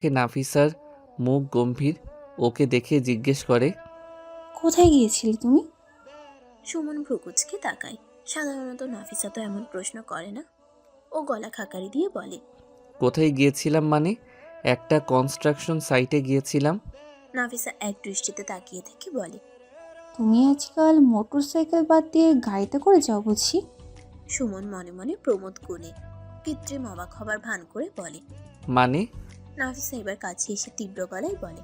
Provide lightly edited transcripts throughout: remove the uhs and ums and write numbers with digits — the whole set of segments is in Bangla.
নাফিসার মুখ গম্ভীর। ওকে দেখে জিজ্ঞেস করে, কোথায় গিয়েছিলে তুমি? সুমন ভ্রুকুচকে তাকায়। সাধারণত নাফিসা তো এমন প্রশ্ন করে না। ও গলা খাকারি দিয়ে বলে, কোথায় গিয়েছিলাম মানে? একটা কনস্ট্রাকশন সাইটে গিয়েছিলাম। নাফিসা এক দৃষ্টিতে তাকিয়ে থেকে বলে। তুমি আজকাল মোটর সাইকেল বাদ দিয়ে গাড়িতে করে যাও বুঝি? সুমন মনে মনে প্রমোদ গুণে কৃত্রিম অবাক হবার ভান করে বলে। মানে? নাফিসা এবার কাছে এসে তীব্র গলায় বলে,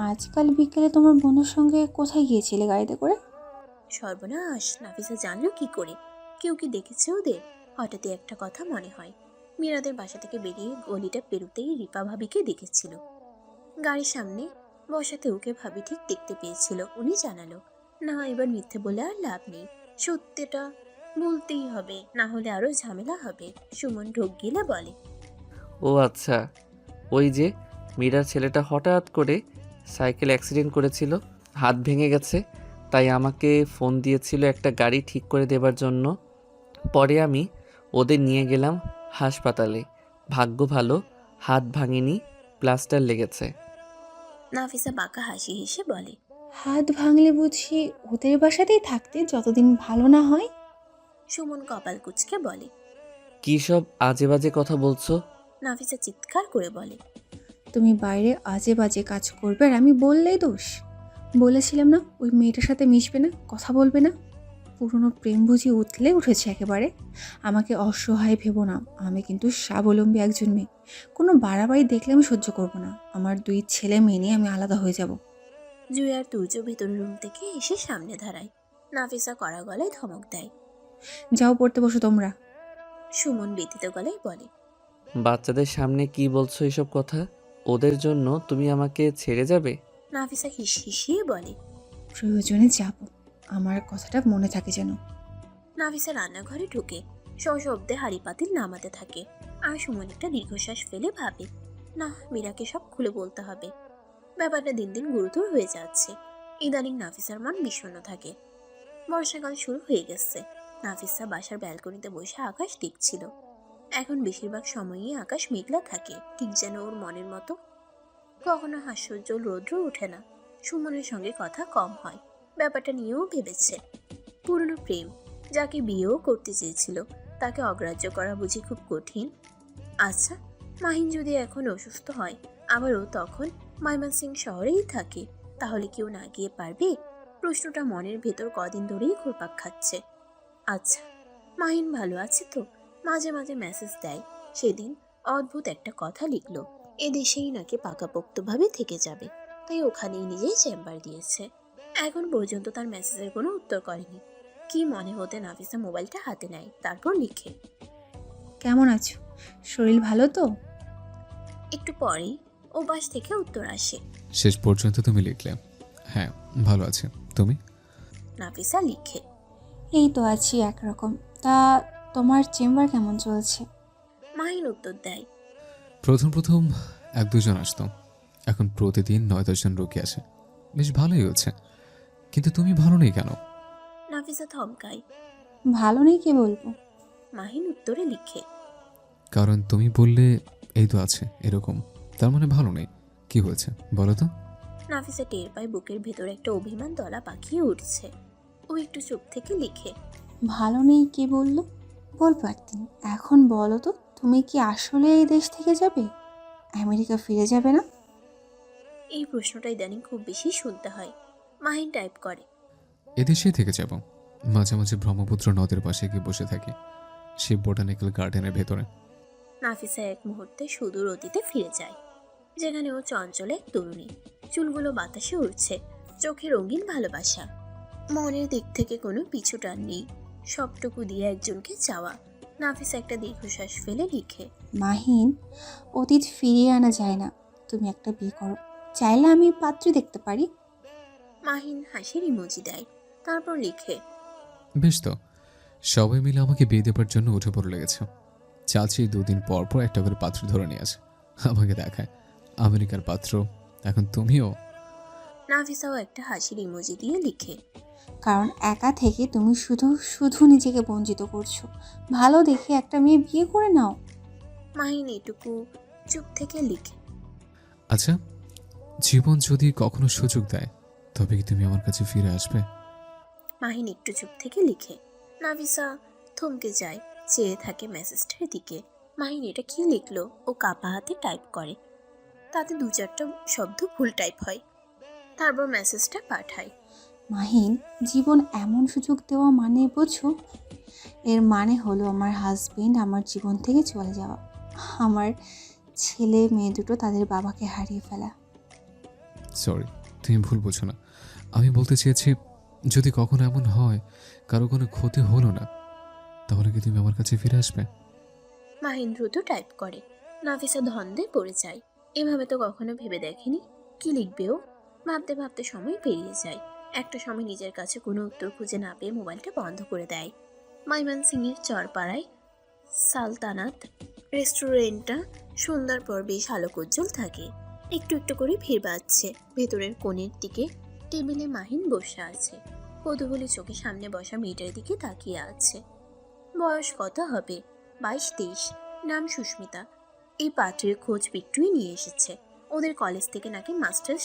আজকাল বিকেলে তোমার বন্ধুর সঙ্গে কোথায় গিয়েছিলে গাড়িতে করে? সর্বনাশ, নাফিসা জানলো কি করে? কেউ কি দেখেছে ওদের? হঠাৎই একটা কথা মনে হয়। মীরাদের বাসা থেকে বেরিয়ে গলিটা পেরুতেই রিপা ভাবিকে দেখেছিল। গাড়ির সামনে বসাতে ওকে ভাবি ঠিক দেখতে পেয়েছিল। উনি জানালো, না এবার মিথ্যে বলে আর লাভ নেই, সত্যিটা বলতেই হবে, না হলে আরো ঝামেলা হবে। সুমন ঢোক গিলে বলে, ও আচ্ছা, ওই যে মীরার ছেলেটা হঠাৎ করে সাইকেল অ্যাক্সিডেন্ট করেছিল, হাত ভেঙে গেছে। তাই আমাকে ফোন দিয়েছিল একটা গাড়ি ঠিক করে দেবার জন্য। পরে আমি ওদের নিয়ে গেলাম হাসপাতালে। ভাগ্য ভালো, হাত ভাঙেনি, প্লাস্টার লেগেছে। নাফিসা বাঁকা হাসি হেসে বলে, হাত ভাঙলে বুঝি ওদের বাসাতেই থাকতে যতদিন ভালো না হয়? সুমন কপাল কুঁচকে বলে। কী সব আজে বাজে কথা বলছো? নাফিসা চিৎকার করে বলে, তুমি বাইরে আজে বাজে কাজ করবে আর আমি বললেই দোষ? বলেছিলাম না ওই মেয়েটার সাথে মিশবে না, কথা বলবে না? পুরনো প্রেম বুঝি উঠলে উঠেছে একেবারে। আমাকে অসহায় ভেবো না, আমি কিন্তু স্বাবলম্বী একজন মেয়ে। কোনো বাড়াবাড়ি দেখলে আমি সহ্য করব না। আমার 2 ছেলে মেয়ে নিয়ে আমি আলাদা হয়ে যাব। জুই আর তুর্য ভেতর রুম থেকে এসে সামনে দাঁড়ায়। নাফিসা কড়া গলায় ধমক দেয়। যাও পড়তে বসো তোমরা। সুমন ব্যথিত গলায় বলে, বাচ্চাদের সামনে কি বলছো এসব কথা? ওদের জন্য তুমি আমাকে ছেড়ে যাবে? নাফিসা হিস হিসিয়ে বলে। প্রয়োজনে যাব, আমার কথাটা মনে থাকে যেন। নাফিসা রান্নাঘরে ঢুকে সশব্দে হাঁড়ি পাতিল নামাতে থাকে। আর সুমন একটা দীর্ঘশ্বাস ফেলে ভাবে, না, মীরাকে সব খুলে বলতে হবে। ব্যাপারটা দিন দিন গুরুতর হয়ে যাচ্ছে। ইদানিং নাফিসার মন বিষণ্ণ থাকে। বর্ষাকাল শুরু হয়ে গেছে। নাফিসা বাসার ব্যালকনিতে বসে আকাশ দেখছিল। এখন বেশিরভাগ সময়ই আকাশ মেঘলা থাকে, ঠিক যেন ওর মনের মতো। কখনো হাস্যোজ্জ্বল রৌদ্র ওঠে না। সুমনের সঙ্গে কথা কম হয়। ব্যাপারটা নিয়েও ভেবেছে। পুরনো প্রেম, যাকে বিয়েও করতে চেয়েছিল, তাকে অগ্রাহ্য করা বুঝি খুব কঠিন। আচ্ছা, মাহিন যদি এখন অসুস্থ হয়, আবারও তখন ময়মনসিং শহরেই থাকে, তাহলে কেউ না গিয়ে পারবে? প্রশ্নটা মনের ভেতর কদিন ধরেই ঘুরপাক খাচ্ছে। আচ্ছা, মাহিন ভালো আছে তো? মাঝে মাঝে মেসেজ দেয়। সেদিন অদ্ভুত একটা কথা লিখলো, এদেশেই নাকি পাকাপোক্তভাবে থেকে যাবে, তাই ওখানেই নিজেই চেম্বার দিয়েছে। এখন পর্যন্ত তার মেসেজের কোনো উত্তর করেনি। কি মনে হতে নাফিসা মোবাইলটা হাতে নেয়, তারপর লিখে। কেমন আছো? শরীর ভালো তো? একটু পরেই ও বাস থেকে উত্তর আসে। শেষ পর্যন্ত তুমি লিখলে, হ্যাঁ ভালো আছে, তুমি? নাফিসা লিখে। এই তো আছি একরকম। তা তোমার চেম্বার কেমন চলছে? মাহিন উত্তর দেয়। প্রথম প্রথম 1-2 জন আসতো, এখন প্রতিদিন 9-10 জন রোগী আসে। বেশ ভালোই হচ্ছে, কিন্তু তুমি ভালো নেই কেন? নাফিসা থমকায়। ভালো নেই কে বলবো? মাহিন উত্তরে লিখে। কারণ তুমি বললে এই তো আছে এরকম, তার মানে ভালো নেই। কি হয়েছে বলো তো? নাফিসা টের পায় বুকের ভেতরে একটা অভিমান দলা পাকিয়ে উঠছে। ও একটু চুপ থেকে লিখে। ভালো নেই কে বললো? বলবো একদিন। এখন বলো তো, তুমি কি আসলে এই দেশ থেকে যাবে? আমেরিকা ফিরে যাবে না? এই প্রশ্নটা ইদানিং খুব বেশি শুনতে হয়। মাহিন টাইপ করে। এদেশেই থেকে যাব। মাঝে মাঝে ব্রহ্মপুত্র নদের পাশে গিয়ে বসে থাকি, শিব বোটানিক্যাল গার্ডেনের ভেতরে। নাফিসা এক মুহূর্তে সুদূর অতীতে ফিরে যায়, যেখানে ও চঞ্চল এক তরুণী। চুলগুলো বাতাসে উড়ছে, চোখে রঙিন ভালোবাসা। মনের দিক থেকে কোনো পিছু টান নেই, সবটুকু দিয়ে একজনকে চাওয়া। নাফিসা একটা দীর্ঘশ্বাস ফেলে লিখে। মাহিন, অতীত ফিরিয়ে আনা যায় না। তুমি একটা বিয়ে করো, চাইলে আমি পাত্রী দেখতে পারি। মাহিন হাসির ইমোজি দেয়, তারপর লিখে। বেশ তো, সবাই মিলে আমাকে বিয়ে দেবার জন্য উঠে পড়ে লেগেছে। চাচি 2 দিন পর পর একটা করে পাত্র ধরে নিয়ে আসে, আমাকে দেখায় আমেরিকার পাত্র। এখন তুমিও? নাফিসাও একটা হাসির ইমোজি দিয়ে লিখে। কারণ একা থেকে তুমি শুধু শুধু নিজেকে বঞ্চিত করছো। ভালো দেখে একটা মেয়ে বিয়ে করে নাও। মাহিন এটুকু চুপ থেকে লিখে। আচ্ছা, জীবন যদি কখনো সুযোগ দেয় তবে কি তুমি আমার কাছে ফিরে আসবে? মাহিন একটু চুপ থেকে লিখে। নাফিসা থমকে যায়, চেয়ে থাকে মেসেজটার দিকে। মাহিন এটা কি লিখলো? ও কাপা হাতে টাইপ করে, তাতে 2-4টা শব্দ ভুল টাইপ হয়। তারপর মেসেজটা পাঠায়। মাহিন, জীবন এমন সুযোগ দেওয়া মানে বোঝো? এর মানে হলো আমার হাজবেন্ড আমার জীবন থেকে চলে যাওয়া, আমার ছেলে মেয়ে দুটো তাদের বাবাকে হারিয়ে ফেলা। সরি, তুমি ভুল বোঝো না। আমি বলতে চেয়েছি, যদি কখনো এমন হয় কারো কোনো ক্ষতি হলো না, তাহলে কি তুমি আমার কাছে ফিরে আসবে? মাহিন দ্রুত টাইপ করে। নাফিসা ধন্দে পড়ে যায়। এভাবে তো কখনো ভেবে দেখেনি। কি লিখবে ও? ভাবতে ভাবতে সময় পেরিয়ে যায়। একটা সময় নিজের কাছে কোনো উত্তর খুঁজে না পেয়ে মোবাইলটা বন্ধ করে দেয়। ময়মনসিংহের চরপাড়ায় সালতানাত রেস্টুরেন্টটা সন্ধ্যার পর বেশ আলোকোজ্জ্বল থাকে। একটু একটু করে ভিড় বাড়ছে। ভেতরের কোণের দিকে টেবিলে মাহিন বসে আছে। কৌতূহলী চোখে সামনে বসা মেয়েটার দিকে তাকিয়ে আছে। বয়স কত হবে? 22-23। নাম সুস্মিতা। এই পাত্রের খোঁজ বিট্টুই নিয়ে এসেছে। ওদের কলেজ থেকে নাকি মাস্টার্স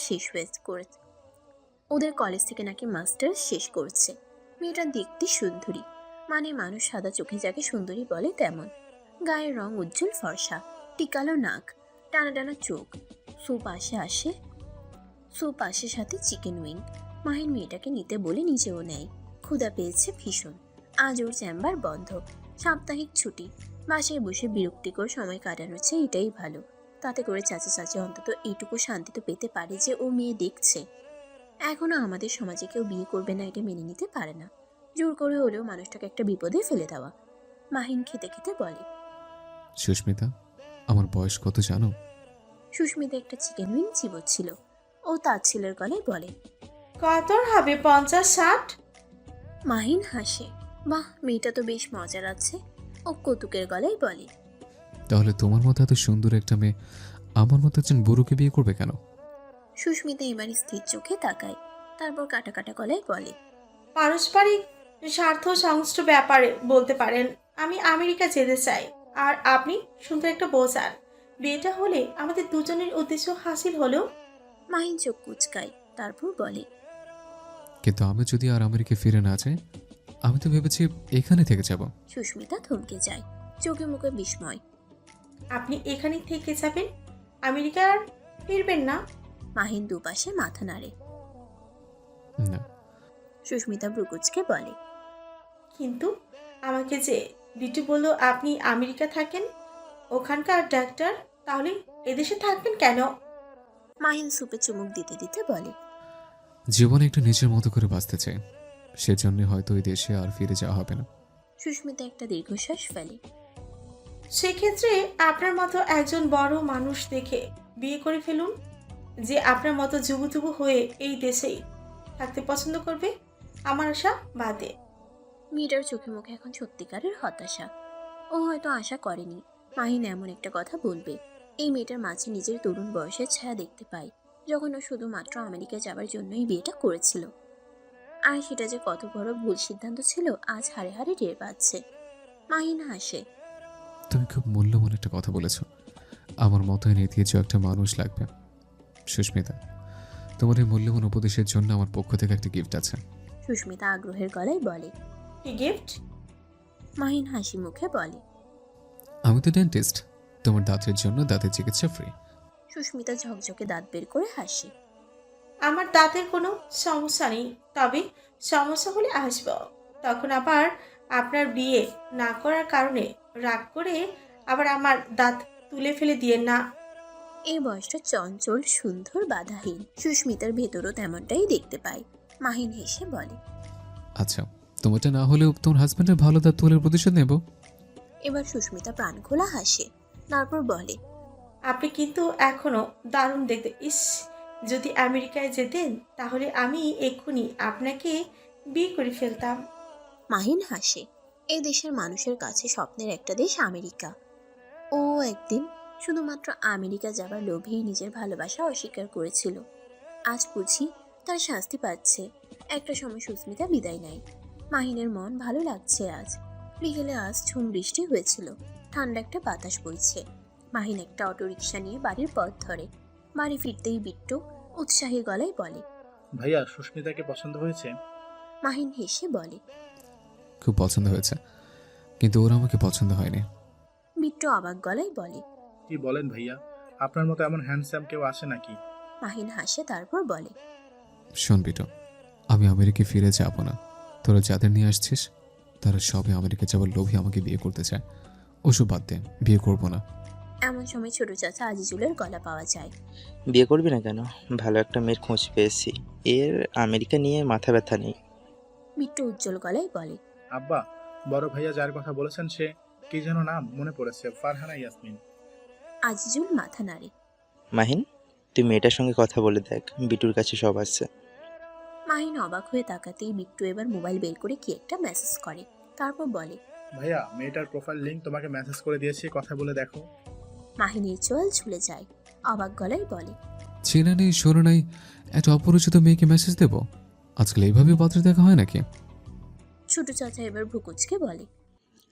শেষ করছে। মেয়েটা দেখতে সুন্দরী, মানে মানুষ সাদা চোখে যাকে সুন্দরী বলে তেমন। গায়ের রং উজ্জ্বল ফর্সা, টিকালো নাক, টানা টানা চোখ, সুপাশের সাথে চিকেন উইং। মাহিন মেয়েটাকে নিতে বলে নিজেও নেয়। ক্ষুধা পেয়েছে ভীষণ। আজ ওর চেম্বার বন্ধ, সাপ্তাহিক ছুটি। বাসায় বসে বিরক্তিকর সময় কাটানোর চেয়ে এটাই ভালো। তাতে করে চাচা চাচি অন্তত এইটুকু শান্তি তো পেতে পারে যে ও মেয়ে দেখছে। এখনো আমাদের সমাজে কেউ বিয়ে করবে না এটা মেনে নিতে পারে না। জোর করে হলেও মানুষটাকে একটা বিপদে ফেলে দেওয়া। মাহিন খেতে খেতে বলে। সুস্মিতা, আমার বয়স কত জানো? সুস্মিতা একটা চিকেন উইং চিবোচ্ছিল। ও তার ছেলের গলায় বলে। কতর হবে, 50-60? মাহিন হাসে। বাহ, মেয়েটা তো বেশ মজার আছে। ও কৌতুকের গলায় বলে। তাহলে তোমার মতো এত সুন্দর একটা মেয়ে আমার মতো একজন বুড়োকে বিয়ে করবে কেন? সুস্মিতা এবার স্থির চোখে তাকায়। তারপর কাটা কাটা গলায় বলে। পারস্পরিক স্বার্থ সংশ্লিষ্ট ব্যাপারে বলতে পারেন। আমি আমেরিকা যেতে চাই, আর আপনি সুন্দর একটা বউ চান। বিয়েটা হলে আমাদের দুজনের উদ্দেশ্য হাসিল হলো। মাহিন চোখ কুচকায়, তারপর বলে। কিন্তু আমি যদি আর আমেরিকা ফিরে না যাই, আমি তো ভেবেছি এখানে থেকে যাব। সুস্মিতা থমকে যায়, চোখে মুখে বিস্ময়। আপনি এখানেই থেকে যাবেন, আমেরিকা আর ফিরবেন না? মাহিন দুপাশে মাথা নাড়ে। না, সুস্মিতা ভ্রুকুচকে বলে। কিন্তু আমাকে যে বিটু বলল আপনি আমেরিকা থাকেন, ওখানকার ডাক্তার, তাহলে এদেশে থাকবেন কেন? মাহিন সুপে চুমুক দিতে দিতে বলে। জীবনে একটু নিজের মতো করে বাঁচতে চাই, সেজন্য হয়তো ওই দেশে আর ফিরে যাওয়া হবে না। সুস্মিতা একটা দীর্ঘশ্বাস ফেলে। সেক্ষেত্রে আপনার মতো একজন বড় মানুষ দেখে বিয়ে করে ফেলুন, যে আপনার মতো যুবু হয়ে এই দেশেই থাকতে পছন্দ করবে, আমার আশা বাদে। মেয়েটার চোখে মুখে এখন সত্যিকারের হতাশা। ও হয়তো আশা করেনি মাহিন এমন একটা কথা বলবে। এই মেয়েটার মাঝে নিজের তরুণ বয়সের ছায়া দেখতে পায়, যখন ও শুধুমাত্র আমেরিকা যাবার জন্যই বিয়েটা করেছিল। আর সেটা যে কত বড় ভুল সিদ্ধান্ত ছিল আজ হাড়ে হাড়ে টের পাচ্ছে। মাহিন হাসে। তুমি খুব মূল্যবান একটা কথা বলেছ। আমার মতোই নীতিজ একটা মানুষ লাগবে। সুস্মিতা, তোমার এই মূল্যবান উপদেশের জন্য আমার পক্ষ থেকে একটা গিফট আছে। সুস্মিতা আগ্রহের গলায় বলে। কি গিফট? মাহিন হাসি মুখে বলে। আমি তো ডেন্টিস্ট, তোমার দাঁতের জন্য দাঁতের চিকিৎসা ফ্রি। সুস্মিতা ঝকঝকে দাঁত বের করে হাসে। আমার দাঁতের কোনো সমস্যা নেই, তবে সমস্যা হলে আসব। তখন আবার আপনার বিয়ে না করার কারণে রাগ করে আবার আমার দাঁত তুলে ফেলে দিয়েন না। এই বয়সটা চঞ্চল, সুন্দর, বাধাহীন। সুস্মিতার ভেতরও তেমনটাই দেখতে পায়। মাহিন হেসে বলে। আচ্ছা, তোমারটা না হলেও তোমার হাজব্যান্ডের ভালো দাঁত তোলার প্রতিশোধ নেব। এবার সুস্মিতা প্রাণ খোলা হাসে। তারপর বলে। আপনি কিন্তু এখনো দারুণ দেখতে। ইস, যদি আমেরিকায় যেতেন তাহলে আমি এক্ষুনি আপনাকে বিয়ে করে ফেলতাম। মাহিন হাসে। এই দেশের মানুষের কাছে স্বপ্নের একটা দেশ আমেরিকা। ও একদিন শুধুমাত্র আমেরিকা যাবার লোভেই নিজের ভালোবাসা অস্বীকার করেছিল। আজ বুঝি তার শাস্তি পাচ্ছে। একটা সময় সুস্মিতা বিদায় নেয়। মাহিনের মন ভালো লাগছে আজ। বিকেলে আজ ঝুম বৃষ্টি হয়েছিল। ঠান্ডা একটা বাতাস বইছে। মাহিন একটা অটোরিকশা নিয়ে বাড়ির পথ ধরে। বাড়ি ফিরতেই বিট্টু উৎসাহী গলায় বলে। ভাইয়া সুস্মিতাকে পছন্দ হয়েছে? মাহিন হেসে বলে। খুব পছন্দ হয়েছে, কিন্তু ওরা আমাকে পছন্দ হয়নি। বিট্টু অবাক গলায় বলে। কি বলেন ভাইয়া, আপনার মতো এমন হ্যান্ডসাম কেউ আসে নাকি? মাহিন হাসে, তারপর বলে। শোন বিটু, আমি আমেরিকায় ফিরে যাব না। তোরা যাদের নিয়ে আসছিস তারা সবে আমেরিকা যাওয়ার লোভে আমাকে বিয়ে করতে চায়। ওসব বাদ দে, বিয়ে করবো না। এমন সময় ছোট চাচা আজিজুলের গলা পাওয়া যায়। বিয়ে করবি না কেন? ভালো একটা মেয়ের খোঁজ পেয়েছি, এর আমেরিকা নিয়ে মাথা ব্যথা নেই। বিট্টু উজ্জ্বল গলায় বলে। আব্বা, বড় ভাইয়া যার কথা বলেছেন সে কি যেন নাম মনে পড়েছে, ফারহানা ইয়াসমিন। আজিজুল মাথা নাড়ে। মাহিন, তুই মেয়েটার সঙ্গে কথা বলে দেখ, বিটুর কাছে সব আছে। মাহিন অবাক হয়ে তাকাতেই বিট্টু এবার মোবাইল বের করে কি একটা মেসেজ করে, তারপর বলে। ভাইয়া, মেয়েটার প্রোফাইল লিংক তোমাকে মেসেজ করে দিয়েছি, কথা বলে দেখো। মাহিনের চোয়াল ঝুলে যায়, অবাক গলায় বলে। চেনা নেই শোনো নাই, একটা অপরিচিত মেয়েকে মেসেজ দেবো? আজকাল এইভাবে পাত্র দেখা হয় নাকি? ছোট চাচা এবার ভ্রুকুচকে বলে।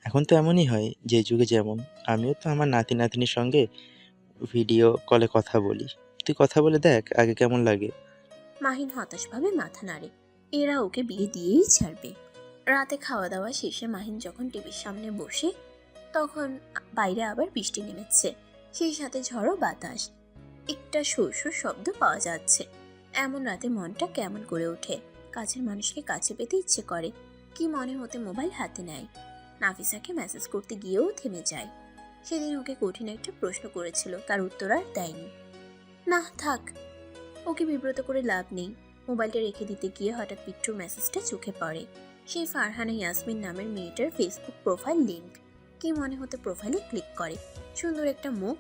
এখন তো এমনই হয়, যে যুগে যেমন। আমিও তো আমার নাতি নাতনির সঙ্গে ভিডিও কলে কথা বলি। তুই কথা বলে দেখ আগে কেমন লাগে। মাহিন হতাশভাবে মাথা নাড়ে। এরা ওকে বিয়ে দিয়েই ছাড়বে। রাতে খাওয়া দাওয়া শেষে মাহিন যখন টিভির সামনে বসে, তখন বাইরে আবার বৃষ্টি নেমেছে, সেই সাথে ঝড়ো বাতাস। একটা সুর শব্দ পাওয়া যাচ্ছে। এমন রাতে মনটা কেমন করে ওঠে। কাছের মানুষকে কাছে পেতে ইচ্ছে করে। কি মনে হতে মোবাইল হাতে নেয়। নাফিসাকে মেসেজ করতে গিয়েও থেমে যায়। সেদিন ওকে কঠিন একটা প্রশ্ন করেছিল, তার উত্তর আর দেয়নি। না থাক, ওকে বিব্রত করে লাভ নেই। মোবাইলটা রেখে দিতে গিয়ে হঠাৎ বিট্টুর মেসেজটা চোখে পড়ে। সেই ফারহানা ইয়াসমিন নামের মেয়েটার ফেসবুক প্রোফাইল লিংক। কি মনে হতে প্রোফাইলে ক্লিক করে। সুন্দর একটা মুখ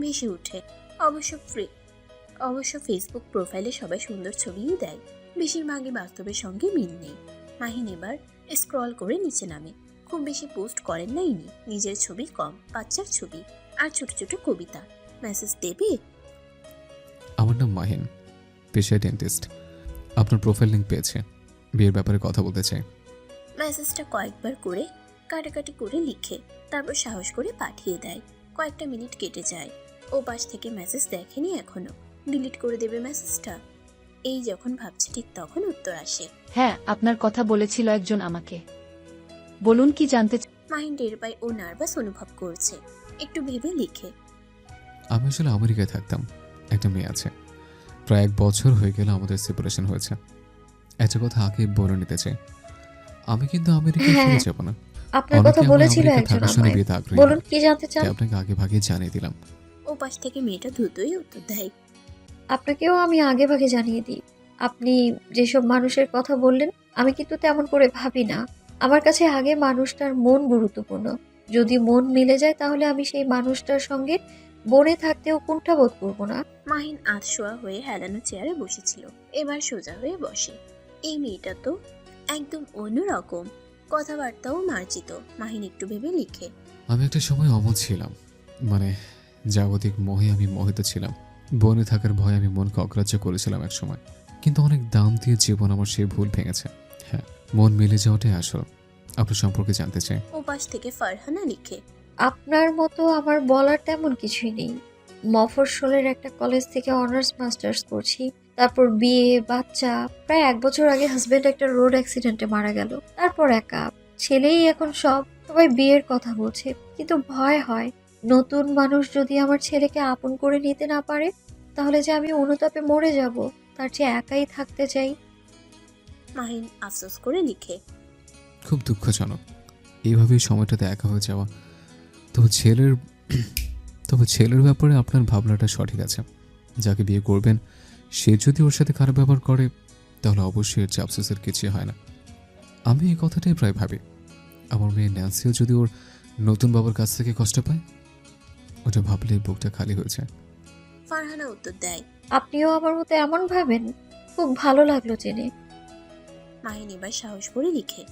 ভেসে ওঠে। অবশ্য ফেসবুক প্রোফাইলে সবাই সুন্দর ছবিই দেয়, বেশিরভাগই বাস্তবের সঙ্গে মিল নেই। মাহিন এবার স্ক্রল করে নিচে নামে। খুব বেশি পোস্ট করেন না ইনি, নিজের ছবি কম, বাচ্চার ছবি আর ছোট ছোট কবিতা। মেসেজ দেবে। আমার নাম মাহিন, পেশায় ডেন্টিস্ট। আপনার প্রোফাইল লিঙ্ক পেয়েছে, বিয়ের ব্যাপারে কথা বলতে চাই। মেসেজটা কয়েকবার করে কাটাকাটি করে লিখে তারপর সাহস করে পাঠিয়ে দেয়। কয়েকটা মিনিট কেটে যায়। ও পাশ থেকে মেসেজ দেখেনি এখনো। ডিলিট করে দেবে মেসেজটা। এই যখন ভাবছে ঠিক তখন উত্তর আসে। হ্যাঁ, আপনার কথা বলেছিল একজন আমাকে। বলুন কি জানতে মাহিন টের পায় ও নার্ভাস অনুভব করছে। একটু ভেবে লিখে। আমি আসলে আমেরিকায় থাকতাম, একটা মেয়ে আছে। প্রায় 1 বছর হয়ে গেল আমাদের সেপারেশন হয়েছে। একটা কথা আগে বলে নিতে চাই, আমি কিন্তু আমেরিকায় ফিরে যাব না। আপনার কথা অনেকে বলেছিল আমেরিকা একজন থাকার জন্য আমায়। বিয়েতে আগ্রহী বলুন হয়। কি জানতে চান? তাই আপনাকে আগে ভাগে জানিয়ে দিলাম। ও পাশ থেকে মেয়েটা দ্রুতই উত্তর দেয়। আপনাকেও আমি আগে ভাগে জানিয়ে দিই, আপনি যেসব মানুষের কথা বললেন আমি কিন্তু তেমন করে ভাবি না। আমার কাছে আগে মানুষটার মন গুরুত্বপূর্ণ। যদি মন মিলে যায় তাহলে আমি সেই মানুষটার সঙ্গে বনে থাকতেও কুণ্ঠাবোধ করব না। মাহিন আধশোয়া হয়ে হেলানো চেয়ারে বসেছিল, এবার সোজা হয়ে বসে। এই মেয়েটা তো একদম অন্যরকম, কথাবার্তাও মার্জিত। মাহিন একটু ভেবে লিখে। আমি একটা সময় অমন ছিলাম, মানে জাগতিক মোহে আমি মোহিত ছিলাম। বনে থাকার ভয়ে আমি মনকে অগ্রাহ্য করেছিলাম এক সময়, কিন্তু অনেক দাম দিয়ে জীবন আমার সেই ভুল ভেঙেছে। হ্যাঁ, মন মিলে যাওয়াটাই আসল। আপনার সম্পর্কে জানতে চাই। ও পাশ থেকে ফারহানা লিখে। আপনার মতো আমার বলার তেমন কিছুই নেই। মফস্বলের একটা কলেজ থেকে অনার্স মাস্টার্স করছি, তারপর বিয়ে, বাচ্চা। প্রায় 1 বছর আগে হাজবেন্ড একটা রোড অ্যাক্সিডেন্টে মারা গেল। তারপর একা, ছেলেই এখন সব। সবাই বিয়ের কথা বলছে, কিন্তু ভয় হয় নতুন মানুষ যদি আমার ছেলেকে আপন করে নিতে না পারে, তাহলে যে আমি অনুতাপে মরে যাব। তার চেয়ে একাই থাকতে চাই। মাহিন আফসোস করে লিখে। খুব দুঃখজনক এইভাবেই সময়টাতে একা হয়ে যাওয়া। তবে ছেলের ব্যাপারে আপনার ভাবনাটা সঠিক আছে। যাকে বিয়ে করবেন সে যদি ওর সাথে খারাপ ব্যবহার করে তাহলে অবশ্যই এর চেয়ে আফসোসের কিছুই হয় না। আমি এই কথাটাই প্রায় ভাবি। আমার মেয়ে ন্যান্সিও যদি ওর নতুন বাবার কাছ থেকে কষ্ট পায়, ওটা ভাবলেই বুকটা খালি হয়েছে। ফারহানা উত্তর দেয়। আপনিও আমার মতো এমন ভাবেন? খুব ভালো লাগলো জেনে। মাহিন এবার সাহস করে লিখে।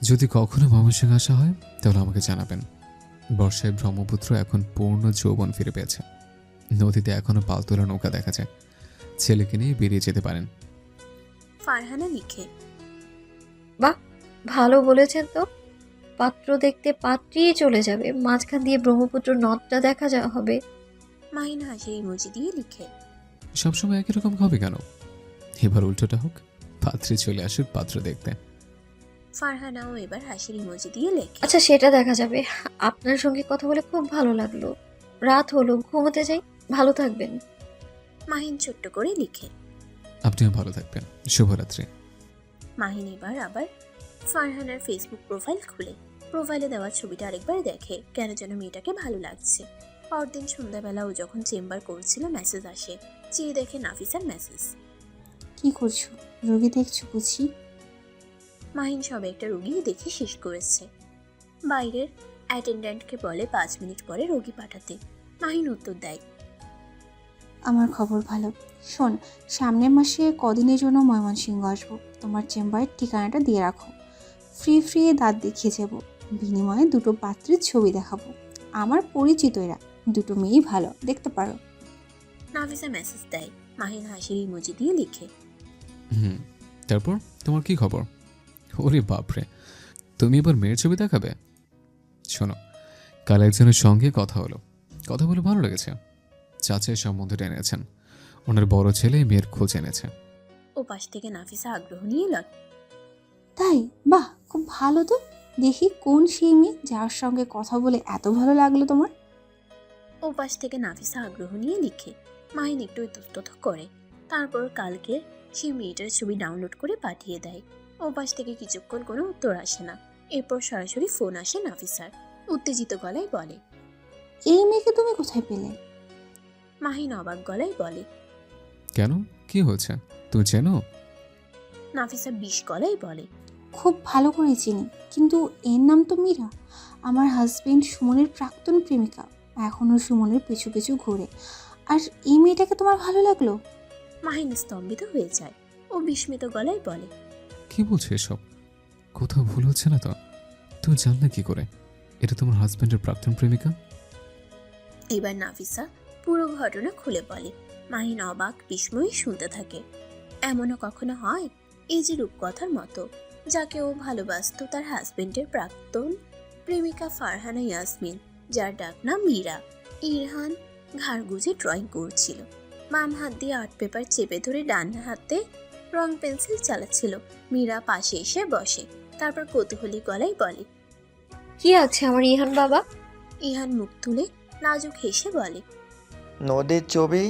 যদি কখনো ময়মনসিংহ আসা হয় তাহলে আমাকে জানাবেন। বর্ষায় ব্রহ্মপুত্র এখন পূর্ণ যৌবন ফিরে পেয়েছে। নদীতে এখনো পালতোলা নৌকা দেখা যায়। ছেলেকে নিয়ে বেরিয়ে যেতে পারেন। ফারহানা লিখে। বাহ, ভালো বলেছেন তো। পাত্র দেখতে পাত্রীই চলে যাবে, মাঝখান দিয়ে ব্রহ্মপুত্র নদটা দেখা হবে। মাহিন হাসির ইমোজি দিয়ে লিখে। সবসময় একই রকম হবে কেন? এবার উল্টোটা হোক, পাত্রী চলে আসুক পাত্র দেখতে। ফারহানাও এবার হাসির ইমোজি দিয়ে লেখে। আচ্ছা, সেটা দেখা যাবে। আপনার সঙ্গে কথা বলে খুব ভালো লাগলো। রাত হলো, ঘুমোতে যাই। ভালো থাকবেন। মাহিন ছোট্ট করে লিখে। আপনিও ভালো থাকবেন, শুভরাত্রি। মাহিন এবার আবার ফারহানার ফেসবুক প্রোফাইল খুলে প্রোফাইলে দেওয়া ছবিটা আরেকবার দেখে, কেন যেন মেয়েটাকে ভালো লাগছে। পরদিন সন্ধ্যাবেলা ও যখন চেম্বার করছিল মেসেজ আসে, চেয়ে দেখে নাফিসার মেসেজ। কি করছো? রোগী দেখছো বুঝি? মাহিন সবে একটা রোগী দেখে শেষ করেছে। বাইরের অ্যাটেন্ড্যান্টকে বলে 5 মিনিট পরে রোগী পাঠাতে। মাহিন উত্তর দেয়। আমার খবর ভালো। শোন, সামনের মাসে কদিনের জন্য ময়মনসিংহ আসবো। তোমার চেম্বারের ঠিকানাটা দিয়ে রাখো। ফ্রি দাঁত দেখিয়ে যাব। বিনিময়ে 2টো পাত্রের ছবি দেখাবো। আমার পরিচিত এরা, 2টো মেয়েই ভালো, দেখতে পারো। নাফিসা মেসেজ দেয়। মাহিন হাসির ইমোজি দিয়ে লিখে। তারপর তোমার কি খবর? ওরে বাপরে, তুমি এবার মেয়ের ছবি দেখাবে? শোনো, কাল একজনের সঙ্গে কথা হলো, কথা বলে ভালো লেগেছে। চাচার সম্বন্ধটা এনেছেন, ওনার বড় ছেলে মেয়ের খোঁজ এনেছে। ও পাশ থেকে নাফিসা আগ্রহ নিয়ে তাই? বাহ, খুব ভালো তো। দেখি কোন সেই মেয়ে যার সঙ্গে কথা বলে এত ভালো লাগলো তোমার? ও পাশ থেকে নাফিসা আগ্রহ নিয়ে লিখে। মাহিন একটু ইতস্তত করে, তারপর কালকে সেই মেয়েটার ছবি ডাউনলোড করে পাঠিয়ে দেয়। ও পাশ থেকে কিছুক্ষণ কোনো উত্তর আসে না। এরপর সরাসরি ফোন আসে নাফিসার। উত্তেজিত গলায় বলে। এই মেয়েকে তুমি কোথায় পেলে? মাহিন অবাক গলায় বলে। কেন, কি হয়েছে, তুমি চেনো? নাফিসা বিষ গলায় বলে। খুব ভালো করে চিনি, কিন্তু এর নাম তো মীরা। আমার হাজবেন্ড সুমনের প্রাক্তন প্রেমিকা, এখনও সুমনের পিছু পিছু ঘুরে। আর এই মেয়েটাকে তোমার ভালো লাগলো? মাহিন স্তম্ভিত হয়ে যায়। ও বিস্মিত গলায় বলে। কি বলছো এসব? কোথাও ভুল হচ্ছে না তো? তুমি জানলে কি করে এটা তোমার হাজবেন্ডের প্রাক্তন প্রেমিকা? এবার নাফিসা পুরো ঘটনা খুলে বলে। মাহিন অবাক বিস্ময়ে শুনতে থাকে। এমনও কখনো হয়, এই যে রূপকথার মতো, যাকে ও ভালোবাসতো তার হাজবেন্ডের প্রাক্তন প্রেমিকা ফারহানা ইয়াসমিন, যার ডাক নাম মীরা। ইরহান ঘাড় গুজে ড্রয়িং করছিল। বাম হাত দিয়ে আর্ট পেপার চেপে ধরে ডান হাতে রং পেন্সিল চালাচ্ছিল। মীরা পাশে এসে বসে, তারপর কৌতূহলী গলায় বলে। কি আছে আমার ইহান বাবা? ইহান মুখ তুলে লাজুক হেসে বলে। নদীর ছবি।